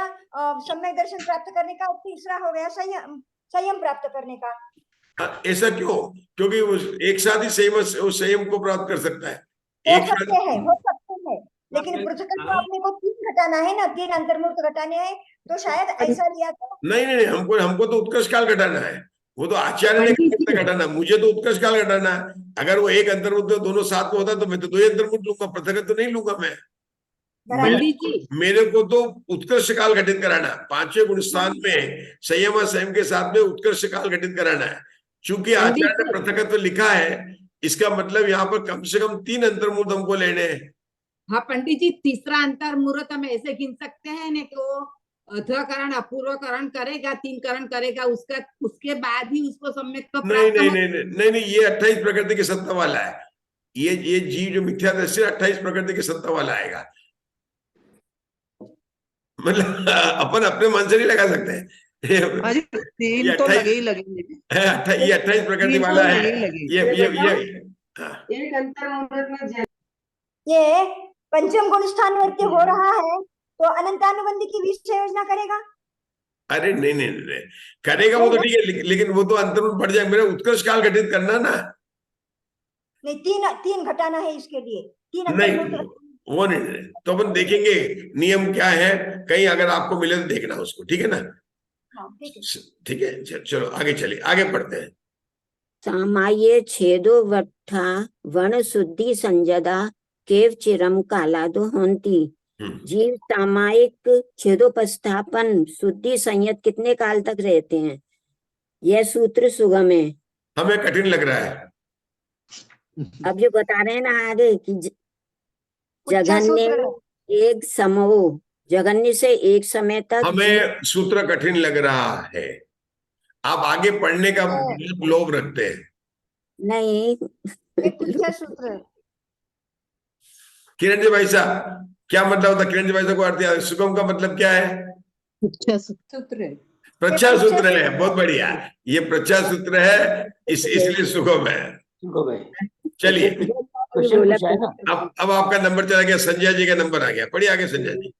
सम्यक दर्शन प्राप्त करने का, और तीसरा हो गया संयम प्राप्त करने का। ऐसा क्यों? क्योंकि वो एक साथ ही संयम को प्राप्त कर सकता है। हो सकते हैं, लेकिन पृथकत्व अपने को 3 घटाना है ना, 3 अंतर्मुक्त घटाने हैं, तो शायद ऐसा लिया तो नहीं, हमको तो उत्कर्ष काल घटाना है, वो तो आचार्य ने घटाना, मुझे तो उत्कर्ष काल घटाना है। अगर वो एक अंतर्मुक्त दोनों साथ में होता तो मैं तो 2 ही अंतर्मुक्त लूंगा, पृथकत्व तो नहीं लूंगा मैं। मेरे को तो उत्कर्ष काल घटित कराना, 5वें गुण स्थान में संयम और संयम के साथ में उत्कर्ष काल घटित कराना है। चूंकि आचार्य ने पृथकत्व लिखा है, इसका मतलब यहाँ पर कम से कम 3 अंतर्मुक्त हमको लेने हैं। हाँ पंडित जी, तीसरा अंतर्मुहूर्त हम ऐसे गिन सकते हैं ना कि वो अधकरण अपूर्वकरण करेगा, 3 करण करेगा, उसके बाद ही उसको सम्यक तो नहीं, ये 28 प्रकृति की सत्ता वाला है। ये जीव जो मिथ्या दृष्टि 28 प्रकृति की सत्ता वाला आएगा। मतलब अपन अपने मन से नहीं लगा सकते हैं। 3 तो लगे ही लगेंगे। ये 28 प्रकृति वाला है। ये पंचम गुण स्थान नृत्य हो रहा है, तो अनंतानुबंधी की विषय योजना करेगा? अरे नहीं करेगा वो तो ठीक है, लेकिन वो तो अंतर्मुक्त बढ़ जाएगा। मेरा उत्कर्ष काल घटित करना ना, नहीं 3 घटाना है इसके लिए, 3 नहीं वो नहीं। तो अपन देखेंगे नियम क्या है, कहीं अगर आपको मिले तो देखना उसको, ठीक है ना? ठीक है, चलो आगे चलिए, आगे पढ़ते हैं। सामाये छेदो वट्ठा वर्ण शुद्धि संजदा केव चिरम कालादो होंती। जीव सामायिक छेदोपस्थापन शुद्धि संयत कितने काल तक रहते हैं? यह सूत्र सुगम है, हमें कठिन लग रहा है। अब जो बता रहे हैं ना आगे कि उच्चा सूत्र जघन्य एक समूह, जघन्य से एक समय तक हमें सूत्र कठिन लग रहा है, आप आगे पढ़ने का बहुत लोभ रखते हैं। नहीं। एक उच्चा सूत्र। किरण जी भाई साहब, क्या मतलब होता है? किरण जी भाई साहब को अर्थ याद- सुगम का मतलब क्या है? उच्चा सूत्र है। प्रच्छा सूत्र है, बहुत बढ़िया, ये प्रच्छा सूत्र है, इसलिए सुगम है। सुगम है। चलिए, क्वेश्चन पूछा है ना। अब आपका नंबर चला गया, संजय जी का नंबर आ गया, पढ़िए आगे संजय जी।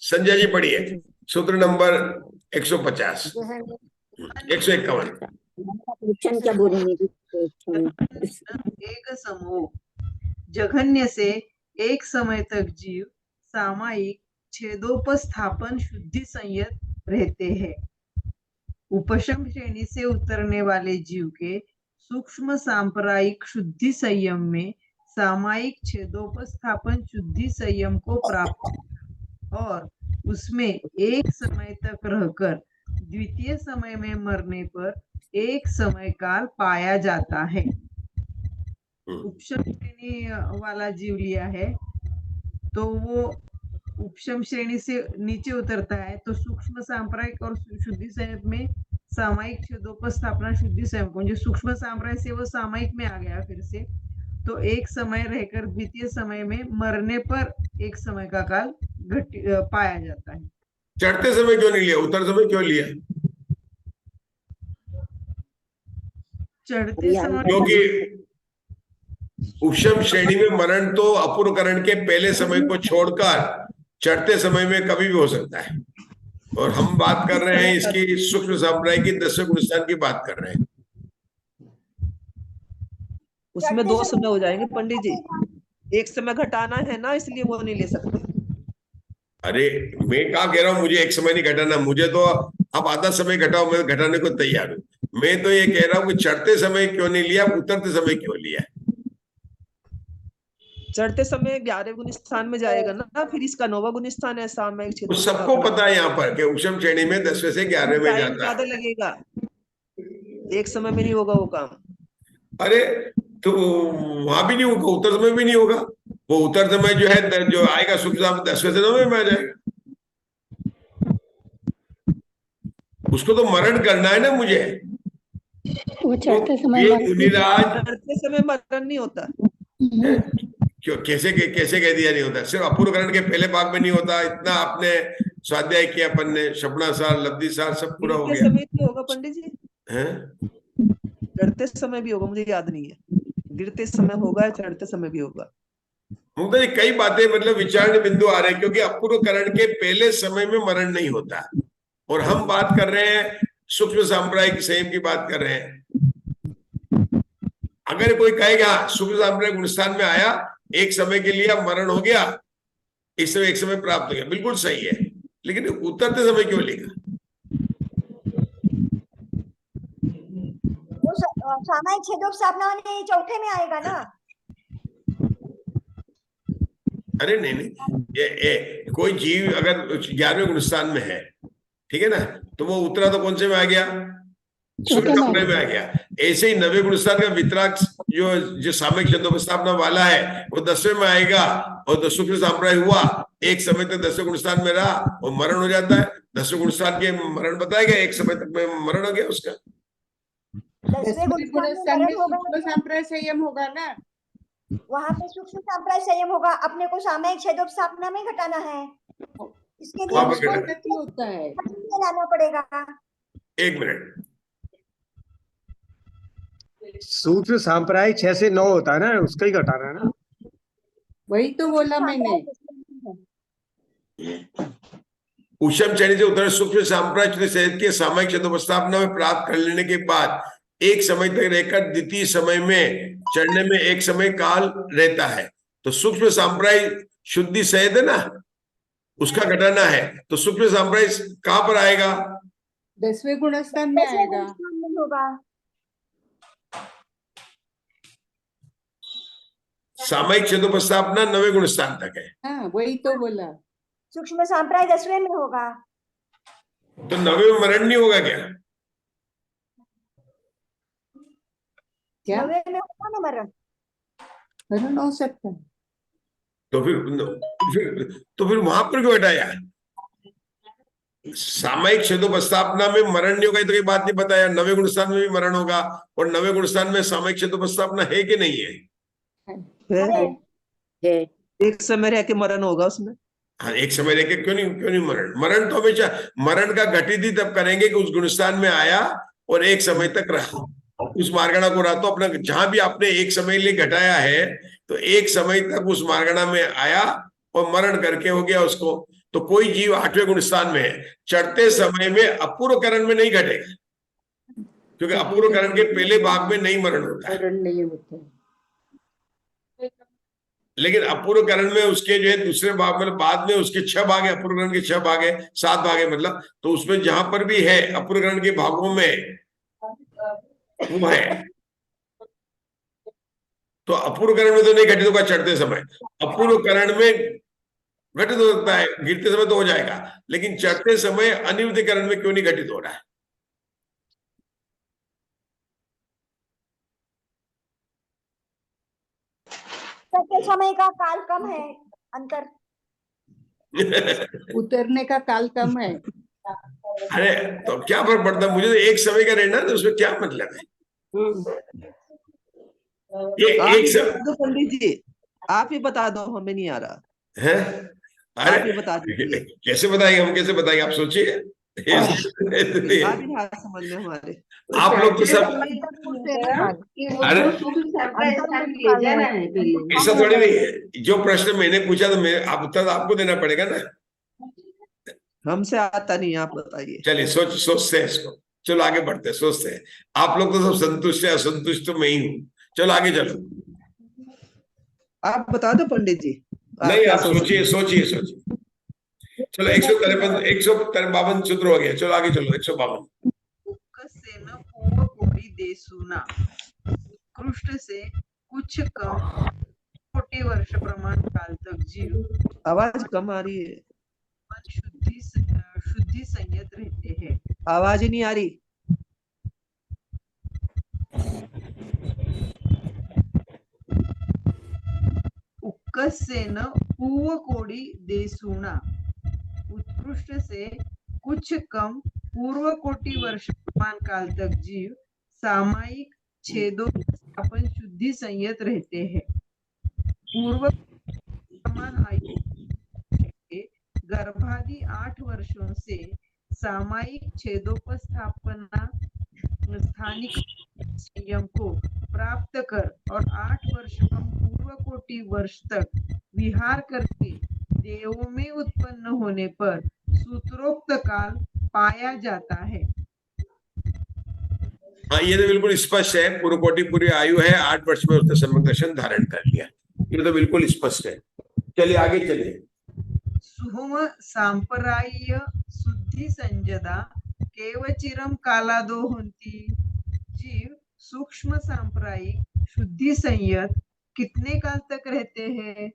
संजय जी पढ़िए, सूत्र नंबर 150, 151। क्वेश्चन क्या बोलेंगे? एक समूह, जघन्य से एक समय तक जीव सामायिक छेदोपस्थापन शुद्धि संयत रहते हैं। उपशम श्रेणी से उतरने वाले जीव के सूक्ष्म सांप्रदायिक शुद्धि संयम में सामायिक छेदोपस्थापन शुद्धि संयम को प्राप्त और उसमें एक समय तक रहकर द्वितीय समय में मरने पर एक समय काल पाया जाता है। उपशम श्रेणी वाला जीव लिया है तो वो उपशम श्रेणी से नीचे उतरता है तो सूक्ष्म सांप्रदायिक और शुद्धि संयम में सामायिक छेदोपस्थापना शुद्धि संयम को, जो सूक्ष्म सांप्रदायिक से वो सामायिक में आ गया फिर से, तो एक समय रहकर द्वितीय समय में मरने पर एक समय का काल पाया जाता है। चढ़ते समय क्यों नहीं लिया, उतर समय क्यों लिया? चढ़ते समय क्योंकि उपशम श्रेणी में मरण तो अपूर्वकरण के पहले समय को छोड़कर चढ़ते समय में कभी भी हो सकता है, और हम बात कर रहे हैं इसकी सूक्ष्म संप्रदाय की 10वें गुणस्थान की बात कर रहे हैं। उसमें दो समय हो जाएंगे पंडित जी, एक समय घटाना है ना, इसलिए वो नहीं ले सकते। अरे मैं क्या कह रहा हूं, मुझे एक समय नहीं घटाना, मुझे तो आप आधा समय घटाओ, मैं घटाने को तैयार हूं। मैं तो ये कह रहा हूं कि चढ़ते समय क्यों नहीं लिया, उतरते समय क्यों लिया? चढ़ते समय 11वें गुण स्थान में जाएगा ना, फिर इसका 9वां गुण स्थान है सामायिक तो सबको पता है यहाँ पर कि उपशम श्रेणी में 10वें से 11वें में टाइम जाता ज्यादा है। लगेगा, एक समय में नहीं होगा वो काम। अरे तो वहां भी नहीं होगा, उत्तर समय भी नहीं होगा, वो उत्तर समय जो है जो आएगा सूक्ष्म 10वें से 9वें में आ जाएगा। उसको तो मरण करना है ना मुझे। वो चढ़ते समय ये मरते मुनिराज चढ़ते समय मरण नहीं होता। क्यों, कैसे कह दिया नहीं होता? सिर्फ अपूर्वकरण के पहले भाग में नहीं होता, इतना आपने स्वाध्याय किया, अपन ने सपना सार लब्धि सार सब पूरा हो गिरते गया समय भी होगा पंडित जी, है। चढ़ते समय भी होगा, मुझे याद नहीं है, गिरते समय होगा, चढ़ते समय भी होगा। मुझे ये कई बातें मतलब विचार बिंदु आ रहे हैं, क्योंकि अपूर्वकरण के पहले समय में मरण नहीं होता, और हम बात कर रहे हैं सूक्ष्म सांप्रदायिक संयम की बात कर रहे हैं। अगर कोई कहेगा सूक्ष्म सांप्रदायिक गुणस्थान में आया, एक समय के लिए मरण हो गया, इस समय एक समय प्राप्त हो गया, बिल्कुल सही है, लेकिन उतरते समय क्यों लिखा? वो सामायिक छेदोपस्थापना वाले चौथे में आएगा ना। अरे नहीं, ये कोई जीव अगर 11वें गुणस्थान में है, ठीक है ना, तो वो उतरा तो कौन से में आ गया? सूक्ष्म सांप्रदायिक में आ गया। ऐसे ही 9वें गुणस्थान का वितराग जो सामयिक छेदोपस्थापना वाला है वो 10वें में आएगा, और तो सूक्ष्म सांप्रदायिक हुआ, एक समय तक 10वें गुणस्थान में रहा और मरण हो जाता है। 10वें गुणस्थान के मरण बताया गया, एक समय तक में मरण हो गया उसका। 10वें गुणस्थान में सूक्ष्म संप्रदाय संयम होगा ना, वहां पे सूक्ष्म संप्रदाय संयम होगा। अपने को सामायिक छेदोपस्थापना में घटाना है, इसके लिए उसको होता है, लाना पड़ेगा। एक मिनट, सूत्र सांप्रदायिक 6 से 9 होता है ना, उसका ही घटाना है ना। वही तो बोला मैंने। उपशम श्रेणी से उतर सूक्ष्म सांप्रदायिक के सामयिक छेदोपस्थापना में प्राप्त कर लेने के बाद एक समय तक रहकर द्वितीय समय में चढ़ने में एक समय काल रहता है। तो सूक्ष्म सांप्रदायिक शुद्धि सहित है ना, उसका घटाना है, तो सूक्ष्म सांप्रदायिक कहां पर आएगा? 10वें गुणस्थान में आएगा। होगा सामयिक छेदोपस्थापना 9वें गुणस्थान तक है। हाँ वही तो बोला। सूक्ष्म संप्रदाय 10वें में होगा, तो 9वें में मरण नहीं होगा क्या? क्या 90 में होगा ना मरण? मरण हो सकता है? तो फिर वहां पर क्यों हटाया? सामयिक छेदोपस्थापना में मरण नहीं होगा तो कोई बात नहीं बताया। 90 गुण स्थान में भी मरण होगा, और 90 गुण स्थान में सामयिक छेदोपस्थापना है कि नहीं है? है। है। एक समय रह के मरण होगा उसमें। हाँ, एक समय रह के क्यों नहीं मरण तो हमेशा मरण का घटित ही तब करेंगे कि उस गुणस्थान में आया और एक समय तक रहा, उस मार्गणा को रहा। तो अपना जहां भी आपने एक समय लिए घटाया है तो एक समय तक उस मार्गणा में आया और मरण करके हो गया उसको। तो कोई जीव 8वें गुण स्थान में है, चढ़ते समय में अपूर्वकरण में नहीं घटेगा, क्योंकि अपूर्वकरण के पहले भाग में नहीं मरण होता है। मरण नहीं होता है। लेकिन अपूर्वकरण में उसके जो है दूसरे भाग मतलब बाद में उसके 6 भाग है, अपूर्वकरण के 6 भाग है, 7 भाग है मतलब। तो उसमें जहां पर भी है अपूर्वकरण के भागों में वो है, तो अपूर्वकरण में तो नहीं घटित होगा चढ़ते समय। अपूर्वकरण में घटित हो सकता है, गिरते समय तो हो जाएगा, लेकिन चढ़ते समय अनिवृत्तिकरण में क्यों नहीं घटित हो रहा है? चढ़ते समय का काल कम है, अंतर। उतरने का काल कम है। अरे तो क्या फर्क पड़ता है? मुझे तो एक समय का रहना है, तो उसमें क्या मतलब है? आप एक ही समय बता दो पंडित जी, आप ही बता दो, हमें नहीं आ रहा है। आप ही अरे बता दीजिए। कैसे बताएंगे हम, कैसे बताएंगे? आप सोचिए। आ भी रहा समझ में हमारे। आप लोग तो सब अरे ले जाना है पहले। ऐसा थोड़ी नहीं है। जो प्रश्न मैंने पूछा तो मैं आप उत्तर आपको देना पड़ेगा ना। हमसे आता नहीं, आप बताइए। चलिए सोचते हैं इसको। चलो आगे बढ़ते हैं, सोचते हैं। आप लोग तो सब संतुष्ट है, असंतुष्ट तो मैं ही हूँ। चलो आगे चलो। आप बता दो पंडित जी, नहीं क्या आप सोचते हैं? सोचिए। चलो 153 सूत्र हो गया। चलो आगे चलो 152। उत्कृष्ट से कुछ कम कोटि वर्ष प्रमाण काल तक जीव, आवाज कम आ रही है, शुद्धि संयत रहते हैं। आवाज ही नहीं आ रही। उक्कसेन पूर्वकोटि देशूणा, उत्कृष्ट से कुछ कम पूर्व कोटि वर्ष प्रमाण काल तक जीव सामायिक छेदों स्थापन शुद्धि संयत रहते हैं। पूर्व समान आयु के गर्भादि 8 वर्षों से सामायिक छेदोपस्थापना स्थानिक संयम को प्राप्त कर और 8 वर्ष कम पूर्व कोटि वर्ष तक विहार करके देवों में उत्पन्न होने पर सूत्रोक्त काल पाया जाता है। हाँ ये तो बिल्कुल स्पष्ट है। पूर्व कोटि पूरी आयु है, 8 वर्ष में उसने सम्यक दर्शन धारण कर लिया। ये तो बिल्कुल स्पष्ट है। चलिए आगे चलिए। सुहुम सांपराय शुद्धि संजदा केवचिरम कालादो होंती, जीव सूक्ष्म सांप्रायिक शुद्धि संयत कितने काल तक रहते हैं?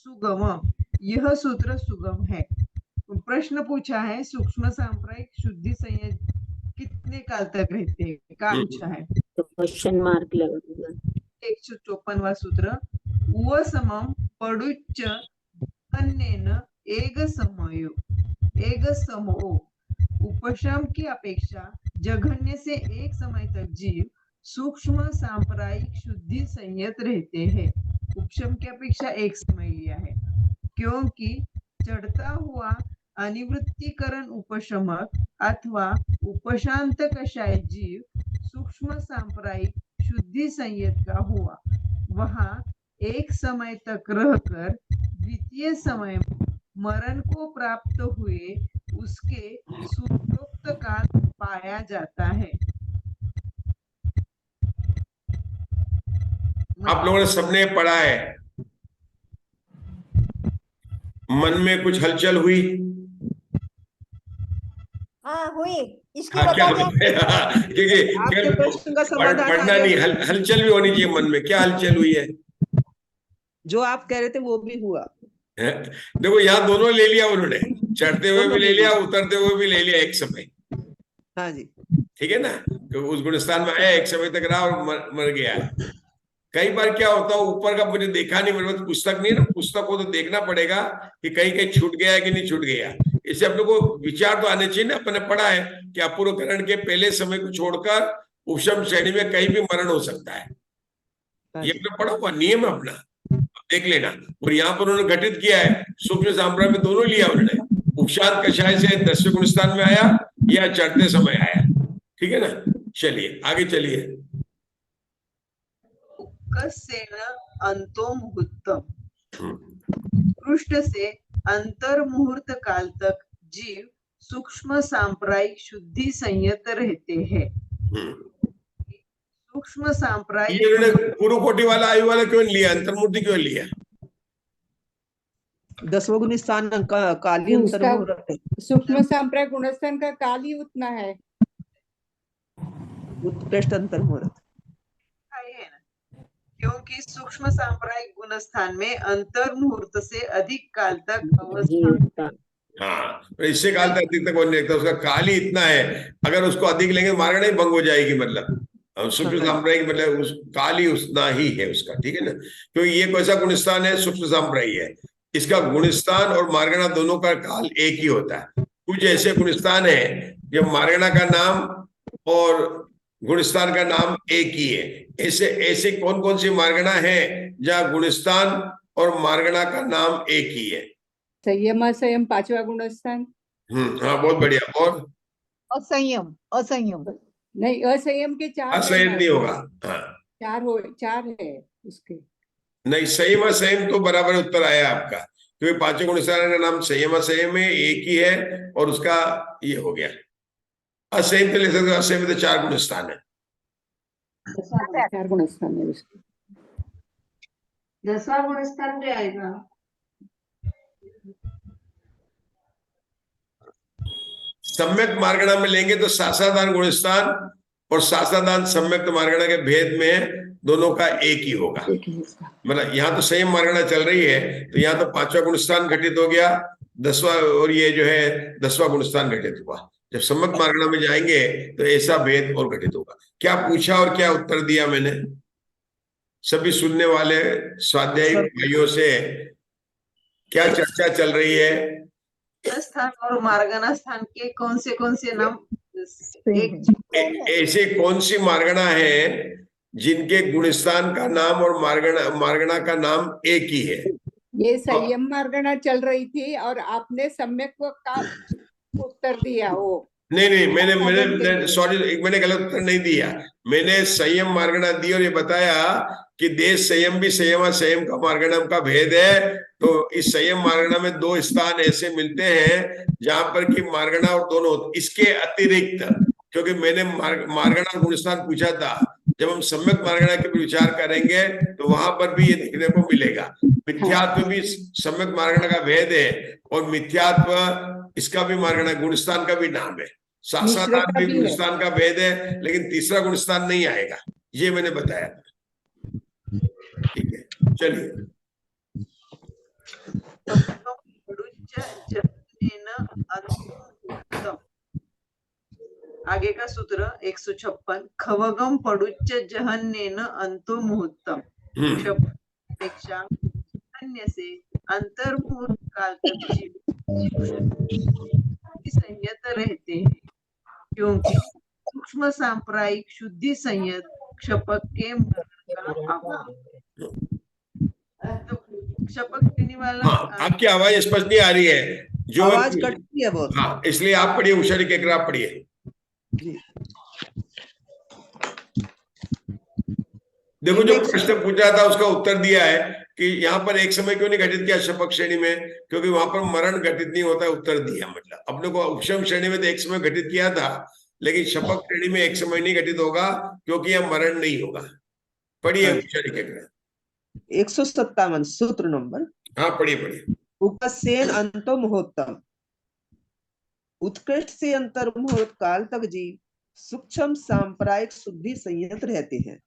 सुगम, यह सूत्र सुगम है। प्रश्न पूछा है सूक्ष्म सांप्रायिक शुद्धि संयत कितने काल तक रहते हैं, क्या पूछा है? तो क्वेश्चन मार्क लगेगा। 154वां सूत्र, व समम पडुच्च अन्येन एग समो, उपशम की अपेक्षा जघन्य से एक समय तक जीव सूक्ष्म सांप्रायिक शुद्धि संयत रहते हैं। उपशम की अपेक्षा एक समय लिया है क्योंकि चढ़ता हुआ अनिवृत्तिकरण उपशमक अथवा उपशांत कषाय जीव सूक्ष्म सांप्रायिक शुद्धि संयत का हुआ। वहां एक समय तक रहकर द्वितीय समय मरण को प्राप्त हुए उसके सूत्रोक्त काल पाया जाता है। आप लोगों ने सबने पढ़ा है, मन में कुछ हलचल हुई? हाँ हुई, इसकी हाँ क्या वजह क्या? क्योंकि आपके प्रश्न का समाधान आ पढ़ना गया। नहीं, हलचल भी होनी चाहिए मन में। क्या हलचल हुई है? जो आप कह रहे थे वो भी हुआ। देखो यहाँ दोनों ले लिया उन्होंने, चढ़ते हुए दोनों भी ले ले लिया, लिया। उतरते हुए भी ले लिया एक समय। हाँ जी। ठीक है ना, तो उस गुणस्थान में आया, एक समय तक रहा और मर गया। कई बार क्या होता है, ऊपर का मुझे देखा नहीं, मेरे पास पुस्तक नहीं है ना, पुस्तक को तो देखना पड़ेगा कि कहीं कहीं छूट गया है कि नहीं छूट गया। इससे अपने को विचार तो आने चाहिए ना, अपने पढ़ा है कि अपूर्वकरण के पहले समय को छोड़कर उपशम श्रेणी में कहीं भी मरण हो सकता है, ये अपने पढ़ा हुआ नियम है अपना, देख लेना। और यहाँ पर उन्होंने घटित किया है, सूक्ष्म सांप्राय में दोनों लिया उन्होंने, उपशांत कषाय से 10वें गुणस्थान में आया या चढ़ते समय आया, ठीक है ना। चलिए आगे चलिए। उत्कर्षेण अंतो मुहूर्तम, पृष्ठ से अंतर मुहूर्त काल तक जीव सूक्ष्म सांप्रायिक शुद्धि संयत रहते हैं। सूक्ष्म सांप्रायिक, ये उन्होंने पूर्व कोटि वाला आयु वाला क्यों लिया, अंतर्मूर्ति क्यों लिया? 10वां गुणस्थान काली अंतर मुहूर्त, सूक्ष्म सांप्राय गुणस्थान का काल ही उतना है, उत्कृष्ट अंतर मुहूर्त है ना, क्योंकि सूक्ष्म सांप्रायिक गुणस्थान में अंतर मुहूर्त से अधिक काल तक अवस्था, हाँ, तो इससे काल तक अधिक तक बोलने लगता है, उसका काल ही इतना है, अगर उसको अधिक लेंगे मार्गण ही भंग हो जाएगी, मतलब सूक्ष्म सांप्रायिक मतलब उस काल ही उतना ही है उसका, ठीक है ना। क्योंकि ये कैसा गुणस्थान है, सूक्ष्म सांप्रायिक है, इसका गुणस्थान और मार्गणा दोनों का काल एक ही होता है। कुछ ऐसे गुणस्थान है जब मार्गणा का नाम और गुणस्थान का नाम एक ही है, ऐसे ऐसे कौन कौन सी मार्गणा है जहाँ गुणस्थान और मार्गणा का नाम एक ही है? संयम असंयम 5वां गुणस्थान। हाँ बहुत बढ़िया। और असंयम, असंयम नहीं, असंयम के 4 असंयम नहीं होगा, हाँ 4 है उसके। नहीं, संयम असंयम तो बराबर उत्तर आया आपका, क्योंकि 5वें गुणस्थान का नाम संयम असंयम है, एक ही है, और उसका ये हो गया। असंयम तो ले सकते, असंयम तो 4 गुणस्थान है, 4 गुणस्थान है उसके। 10वां गुणस्थान भी आएगा। सम्यक मार्गणा में लेंगे तो सासादान गुणस्थान और सासादान सम्यक मार्गणा के भेद में दोनों का एक ही होगा। मतलब यहाँ तो संयम मार्गणा चल रही है, तो यहाँ तो 5वां गुणस्थान घटित हो गया, 10वां, और ये जो है 10वां गुणस्थान घटित हुआ। जब सम्यक मार्गणा में जाएंगे तो ऐसा भेद और घटित होगा। क्या पूछा और क्या उत्तर दिया मैंने? सभी सुनने वाले स्वाध्यायी भाइयों से क्या चर्चा चल रही है? स्थान और मार्गणा स्थान के कौन से नाम, ऐसे कौन सी मार्गणा है जिनके गुणस्थान का नाम और मार्गणा का नाम एक ही है? ये संयम मार्गणा चल रही थी और आपने सम्यक का उत्तर दिया। वो नहीं, मैंने सॉरी, मैंने गलत उत्तर नहीं दिया। मैंने संयम मार्गणा दी और ये बताया कि देश संयम भी संयम संयम का मार्गणम का भेद है। तो इस संयम मार्गणा में 2 स्थान ऐसे मिलते हैं जहां पर कि मार्गणा और दोनों, इसके अतिरिक्त, क्योंकि मैंने मार्गणा गुणस्थान पूछा था, जब हम सम्यक मार्गणा के विचार करेंगे तो वहां पर भी ये देखने को मिलेगा। मिथ्यात्व भी सम्यक मार्गणा का भेद है, और मिथ्यात्व इसका भी मार्गणा गुणस्थान का भी नाम है। सासादान भी गुणस्थान का भेद है, लेकिन तीसरा गुणस्थान नहीं आएगा, ये मैंने बताया था। ठीक है, चलिए। आगे का सूत्र 156, खवगम पडुच्च जहन्नेन अंतो मुहूर्तम, अपेक्षा अन्य से अंतर्मुहूर्त काल तक संयत रहते हैं, क्योंकि सूक्ष्म सांप्रायिक शुद्धि संयत क्षपक के क्षपक देने वाला। आपकी आवाज स्पष्ट नहीं आ रही है, जो आवाज कटती है बहुत। हाँ, इसलिए आप पढ़िए, उषा केकरा आप पढ़िए। देखो, जो प्रश्न पूछा था उसका उत्तर दिया है कि यहाँ पर एक समय क्यों नहीं घटित किया शपक श्रेणी में, क्योंकि वहां पर मरण घटित नहीं होता है, उत्तर दिया। मतलब अपने को उपशम श्रेणी में तो एक समय घटित किया था, लेकिन शपक श्रेणी में एक समय नहीं घटित होगा, क्योंकि यह मरण नहीं होगा। पढ़िए उषा केकरा। 157 सूत्र नंबर। हाँ पढ़िए। उपसेन अंतो मुहूर्तम, उत्कृष्ट से अंतर मुहूर्त काल तक जीव सूक्ष्म सांप्रायिक शुद्धि संयत रहते हैं।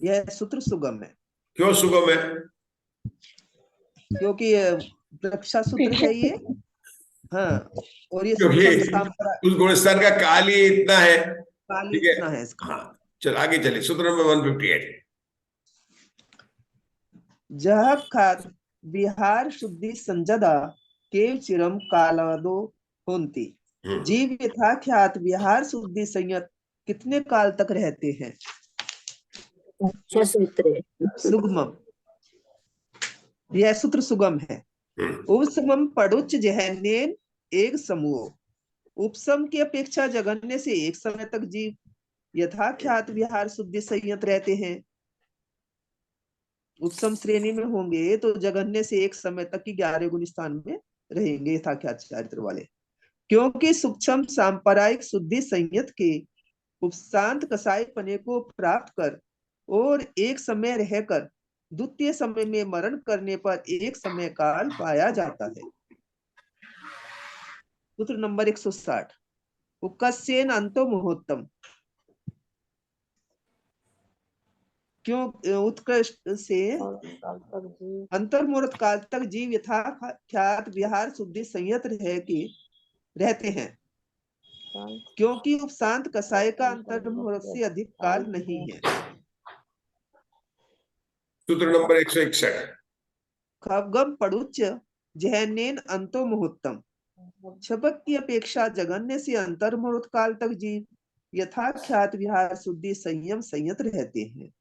यह सूत्र सुगम है। क्यों सुगम है? क्योंकि रक्षा सूत्र है ये। हाँ, और ये उस गुणस्थान का काल ही इतना है, काल ठीक है, इतना है इसका। हाँ चल आगे चले। सूत्र नंबर 158। जह खात विहार शुद्धि संजदा केव चिरम कालादो होंती। जीव यथा ख्यात विहार शुद्धि संयत कितने काल तक रहते हैं? अच्छा सूत्र है। सुगमम, यह सूत्र सुगम है। उपसमम पड़ुच जहनेन एक समूह। उपसम की अपेक्षा जगन्य से एक समय तक जीव यथाख्यात विहार शुद्धि संयत रहते हैं। उपसम श्रेणी में होंगे तो जगन्य से एक समय तक की 11 गुण स्थान में रहेंगे यथाख्यात चारित्र वाले, क्योंकि सूक्ष्म सांप्रदायिक शुद्धि संयत के उपशांत कसाई पने को प्राप्त कर और एक समय रहकर द्वितीय समय में मरण करने पर एक समय काल पाया जाता है। सूत्र नंबर 160। उक्कस्येन अंतो मुहूर्तम, क्यों उत्कृष्ट से अंतर्मुहूर्त काल तक जीव यथाख्यात विहार शुद्धि संयत रहते हैं, क्योंकि उपशांत कसाय का अंतर्मुहूर्त से अधिक काल नहीं है। सूत्र नंबर 161। खगम पड़ुच जहनेन अंतो मुहूर्तम। शपथ की अपेक्षा जगन्य से अंतर्मुहूर्त काल तक जीव यथाख्यात विहार शुद्धि संयम संयत रहते हैं,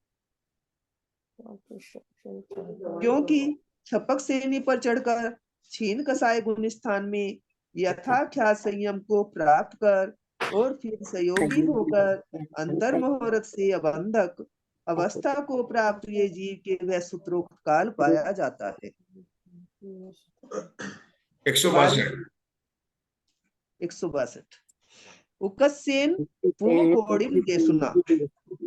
क्योंकि छपक श्रेणी पर चढ़कर छीन कसाय गुण स्थान में यथाख्यात संयम को प्राप्त कर और फिर सहयोगी होकर अंतर्मुहूर्त से अबंधक अवस्था को प्राप्त हुए जीव के वह सूत्रोक्त काल पाया जाता है। 162। उकस्येन पूर्व कोटि के सुना।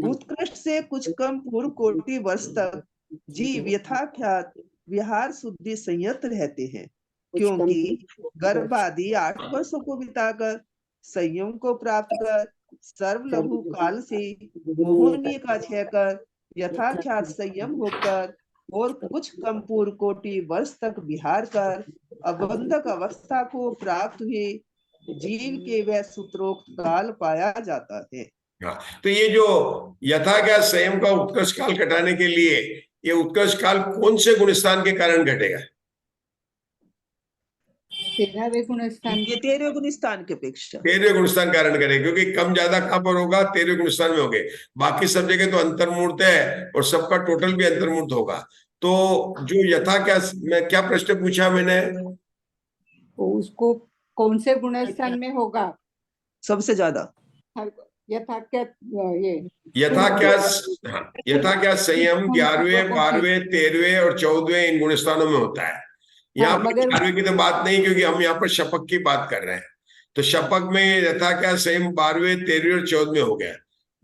उत्कृष्ट से कुछ कम पूर्व कोटि वर्ष तक जीव यथाख्यात विहार शुद्धि संयत रहते हैं, क्योंकि गर्भ आदि 8 वर्षों को बिताकर संयम को प्राप्त कर सर्व लघु काल से मोहनीय का क्षय कर यथाख्यात संयम होकर और कुछ कम पूर्व कोटि वर्ष तक विहार कर अबंधक अवस्था को प्राप्त हुए जीव के वह सूत्रोक्त काल पाया जाता है। तो ये जो यथाख्यात संयम का उत्कर्ष काल घटाने के लिए ये उत्कर्ष काल कौन से गुणस्थान के कारण घटेगा? 13वें गुणस्थान, ये 13वें गुणस्थान की अपेक्षा 13वें गुणस्थान कारण करेगा, क्योंकि कम ज्यादा कहां पर होगा? 13वें गुणस्थान में होंगे। बाकी सब जगह तो अंतर्मूर्त है और सबका टोटल भी अंतर्मूर्त होगा। तो जो यथाख्यात, मैं क्या प्रश्न पूछा मैंने? उसको कौन से गुणस्थान में होगा सबसे ज्यादा? यथाख्यात, ये यथाख्यात संयम 11वें, 12वें, 13वें और 14वें इन गुणस्थानों में होता है। यहाँ पर 11वें की तो बात नहीं, क्योंकि हम यहाँ पर शपक की बात कर रहे हैं। तो शपक में यथाख्यात संयम 12वें, 13वें और 14वें हो गया।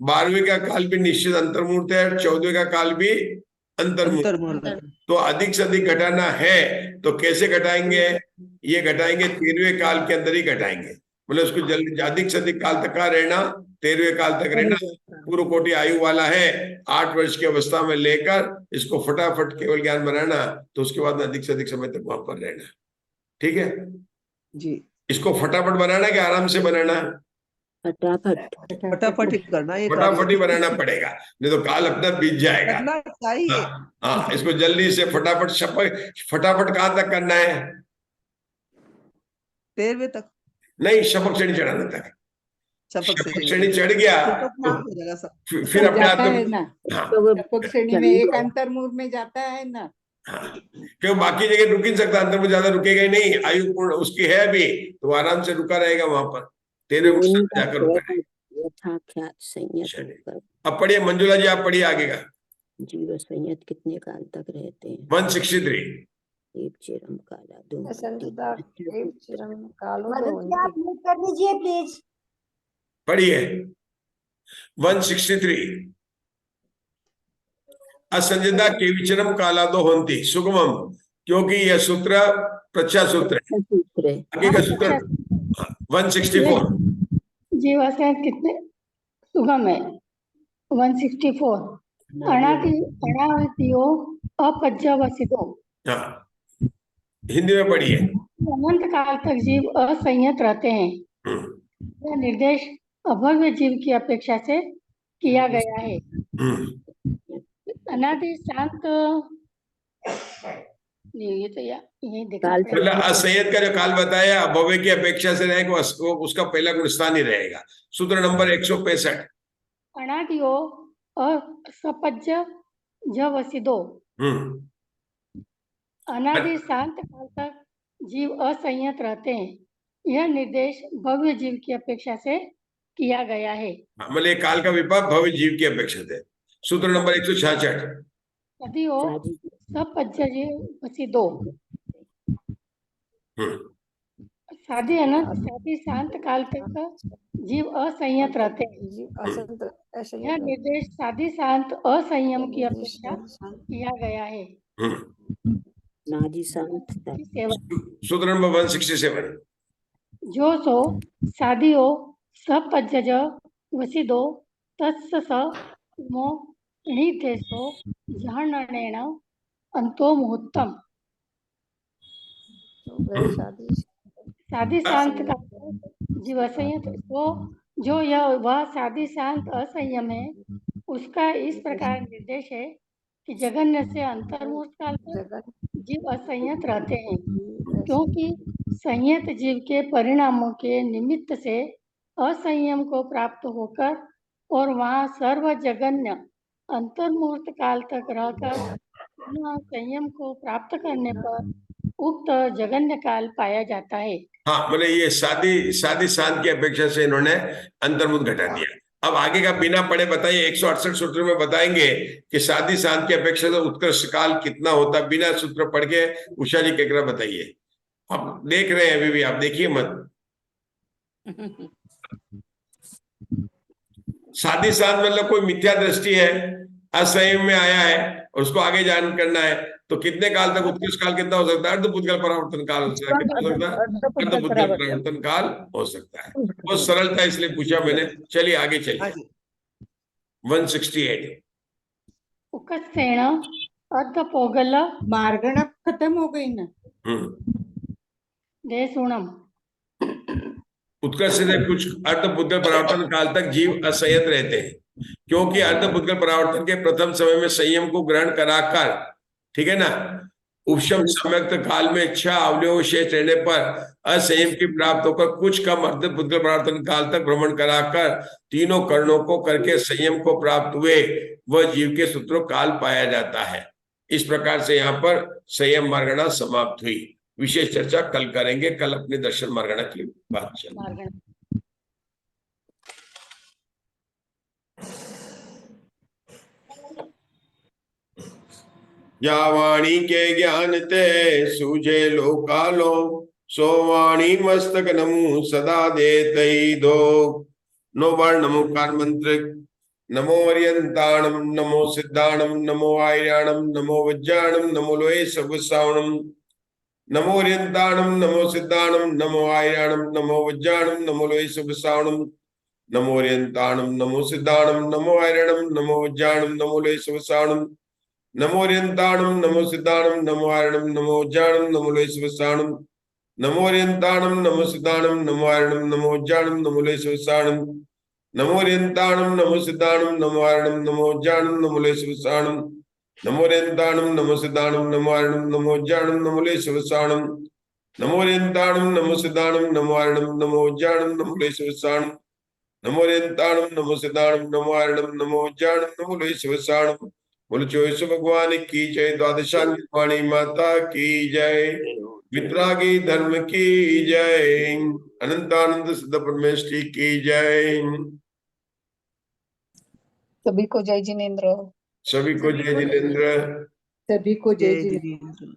12वें का काल भी निश्चित अंतर्मूर्त है और 14वें का काल भी अंतर्मूर्त। तो अधिक से अधिक घटाना है तो कैसे घटाएंगे? ये घटाएंगे 13वें काल के अंदर ही घटाएंगे, मतलब उसको जल्दी अधिक से अधिक काल तक का रहना, 13वें काल तक रहना। पूर्व कोटि आयु वाला है, 8 वर्ष की अवस्था में लेकर इसको फटाफट केवल ज्ञान बनाना, तो उसके बाद में अधिक से अधिक समय तक वहां पर रहना। ठीक है जी। इसको फटाफट बनाना कि आराम से बनाना? फटाफट ही करना, फटाफट ही बनाना पड़ेगा, नहीं तो काल अपना बीत जाएगा। चाहिए। हाँ, इसको जल्दी से फटाफट फटाफट कहां तक करना है? 13वें तक नहीं, शपक श्रेणी चढ़ाने तक। शपक श्रेणी चढ़ गया तो फिर अपने आप शपक श्रेणी में एक अंतर्मूर्त में जाता है ना। क्यों बाकी जगह रुक ही नहीं सकता, अंतर्मूर्त ज्यादा रुकेगा ही नहीं। आयु पूर्ण उसकी है अभी, तो आराम से रुका रहेगा वहां पर। 13वें जाकर यथाख्यात संयत। अब पढ़िए मंजुला जी, आप पढ़िए आगे का। जीव संयत कितने काल तक रहते हैं? 163। एक चिरम काला दो। आप म्यूट कर लीजिए प्लीज। पढ़िए 163। असंजदा के विचरम कालादो होंती सुगमम, क्योंकि यह सूत्र प्रच्छा सूत्र है। आगे का सूत्र 164। जीवाशय कितने सुगम है? 164। अनावृत्तियों अपज्यवसितो। हाँ, हिंदी में पढ़िए। अनंत काल तक जीव असंयत रहते हैं। यह निर्देश अभव्य जीव की अपेक्षा से किया गया है। अनादि शांत ये तो यही देखना काल पड़ेगा। मतलब असंयत का जो काल बताया अभव्य की अपेक्षा से रहेगा वो उसका पहला गुण स्थान ही रहेगा। सूत्र नंबर 165। अनादियो असपज्य जवसिदो। अनादि शांत काल तक जीव असंयत रहते हैं। यह निर्देश भव्य जीव की अपेक्षा से किया गया है। मतलब ये काल का विपाक भव्य जीव की अपेक्षा है। सूत्र नंबर 166। सदियो सपज्य वसिदो। शादी शांत काल तक जीव असंयत रहते हैं। यह निर्देश शादी शांत असंयम की अपेक्षा किया गया है। नादि शांत सूत्र नंबर 167। जो सो सादियो सपज्जज वसिदो तस्य स मो णितेसो जहननेन अंतो मुहूर्तम। शादी शांत का जीव असंयत तो जो यह वह शादी शांत असंयम है उसका इस प्रकार निर्देश है कि जगन्य से अंतर्मुहूर्त काल तक जीव असंयत रहते हैं, क्योंकि संयत जीव के परिणामों के निमित्त से असंयम को प्राप्त होकर और वहाँ सर्व जगन्य अंतर्मुहूर्त काल तक रहकर संयम को प्राप्त करने पर उक्त जगन्य काल पाया जाता है। हाँ, मतलब ये शादी शांत की अपेक्षा से इन्होंने अंतर्मुख घटा दिया। अब आगे का बिना पढ़े बताइए। 168 सूत्र में बताएंगे कि शादी शांत की अपेक्षा से उत्कृष्ट काल कितना होता। बिना सूत्र पढ़ के उषा जी केकरा बताइए। आप देख रहे हैं अभी भी, आप देखिए मत। शादी शांत मतलब कोई मिथ्या दृष्टि है, असंयम में आया है, उसको आगे जान करना है, तो कितने काल तक उत्कृष्ट काल कितना हो सकता है? अर्धपुद्गल परावर्तन काल हो सकता है। कितना हो सकता है? अर्धपुद्गल परावर्तन काल हो सकता है। बहुत सरल था इसलिए पूछा मैंने। चलिए आगे चलिए। 168। उकसेण अर्धपोगल मार्गणा खत्म हो गई ना। देशूणम। उत्कर्ष से कुछ अर्धपुद्गल परावर्तन काल तक जीव असंयत रहते हैं, क्योंकि अर्धपुद्गल परावर्तन के प्रथम समय में संयम को ग्रहण कराकर, ठीक है ना, उपशम सम्यक्त काल में इच्छा अवयव शेष रहने पर असंयम की प्राप्त होकर कुछ कम अर्धपुद्गल परावर्तन काल तक भ्रमण कराकर तीनों करणों को करके संयम को प्राप्त हुए वह जीव के सूत्रों काल पाया जाता है। इस प्रकार से यहाँ पर संयम मार्गणा समाप्त हुई। विशेष चर्चा कल करेंगे। कल अपने दर्शन मार्गणा की बात चलेगी। या वाणी के ज्ञान ते सूझे लोकालो सो वाणी मस्तक नमु सदा देतई दो। नो बार नमोकार मंत्र। नमो अर्यंताणम नमो सिद्धाणम नमो आर्याणम नमो वज्जाणम नमो लोये सगुसावणम। नमो अर्यंताणम नमो सिद्धाणम नमो आर्याणम नमो वज्जाणम नमो लोये सगुसावणम। नमो अर्यंताणम नमो सिद्धाणम नमो आर्याणम नमो वज्जाणम नमो लोये सगुसावणम। नमो अर्यंताणम नमो सिद्धाणम नमो आर्याणम नमो वज्जाणम नमो लोये सगुसावणम। नमो अर्यंताणम नमो सिद्धाणम नमो आर्याणम नमो वज्जाणम नमो लोये सगुसावणम। नमो अर्यंताणम नमो सिद्धाणम नमो आर्याणम नमो वज्जाणम नमो लोये सगुसावणम। नमो अर्यंताणम नमो सिद्धाणम नमो आर्याणम नमो वज्जाणम नमो लोये सगुसावणम। नमो अर्यंताणम नमो सिद्धाणम नमो आर्याणम नमो वज्जाणम नमो लोये सगुसावणम। नमो अर्यंताणम नमो सिद्धाणम नमो आर्याणम नमो वज्जाणम नमो लोये सगुसावणम। बोलो चौसो भगवान की जय। द्वादशांगी वाणी माता की जय। वितरागी धर्म की जय। अनंतानंद सिद्ध परमेश्वरी की जय। सभी को जय जिनेन्द्र। सभी को जय जिनेन्द्र। सभी को जय जय जिनेन्द्र। जिनेन्द्र।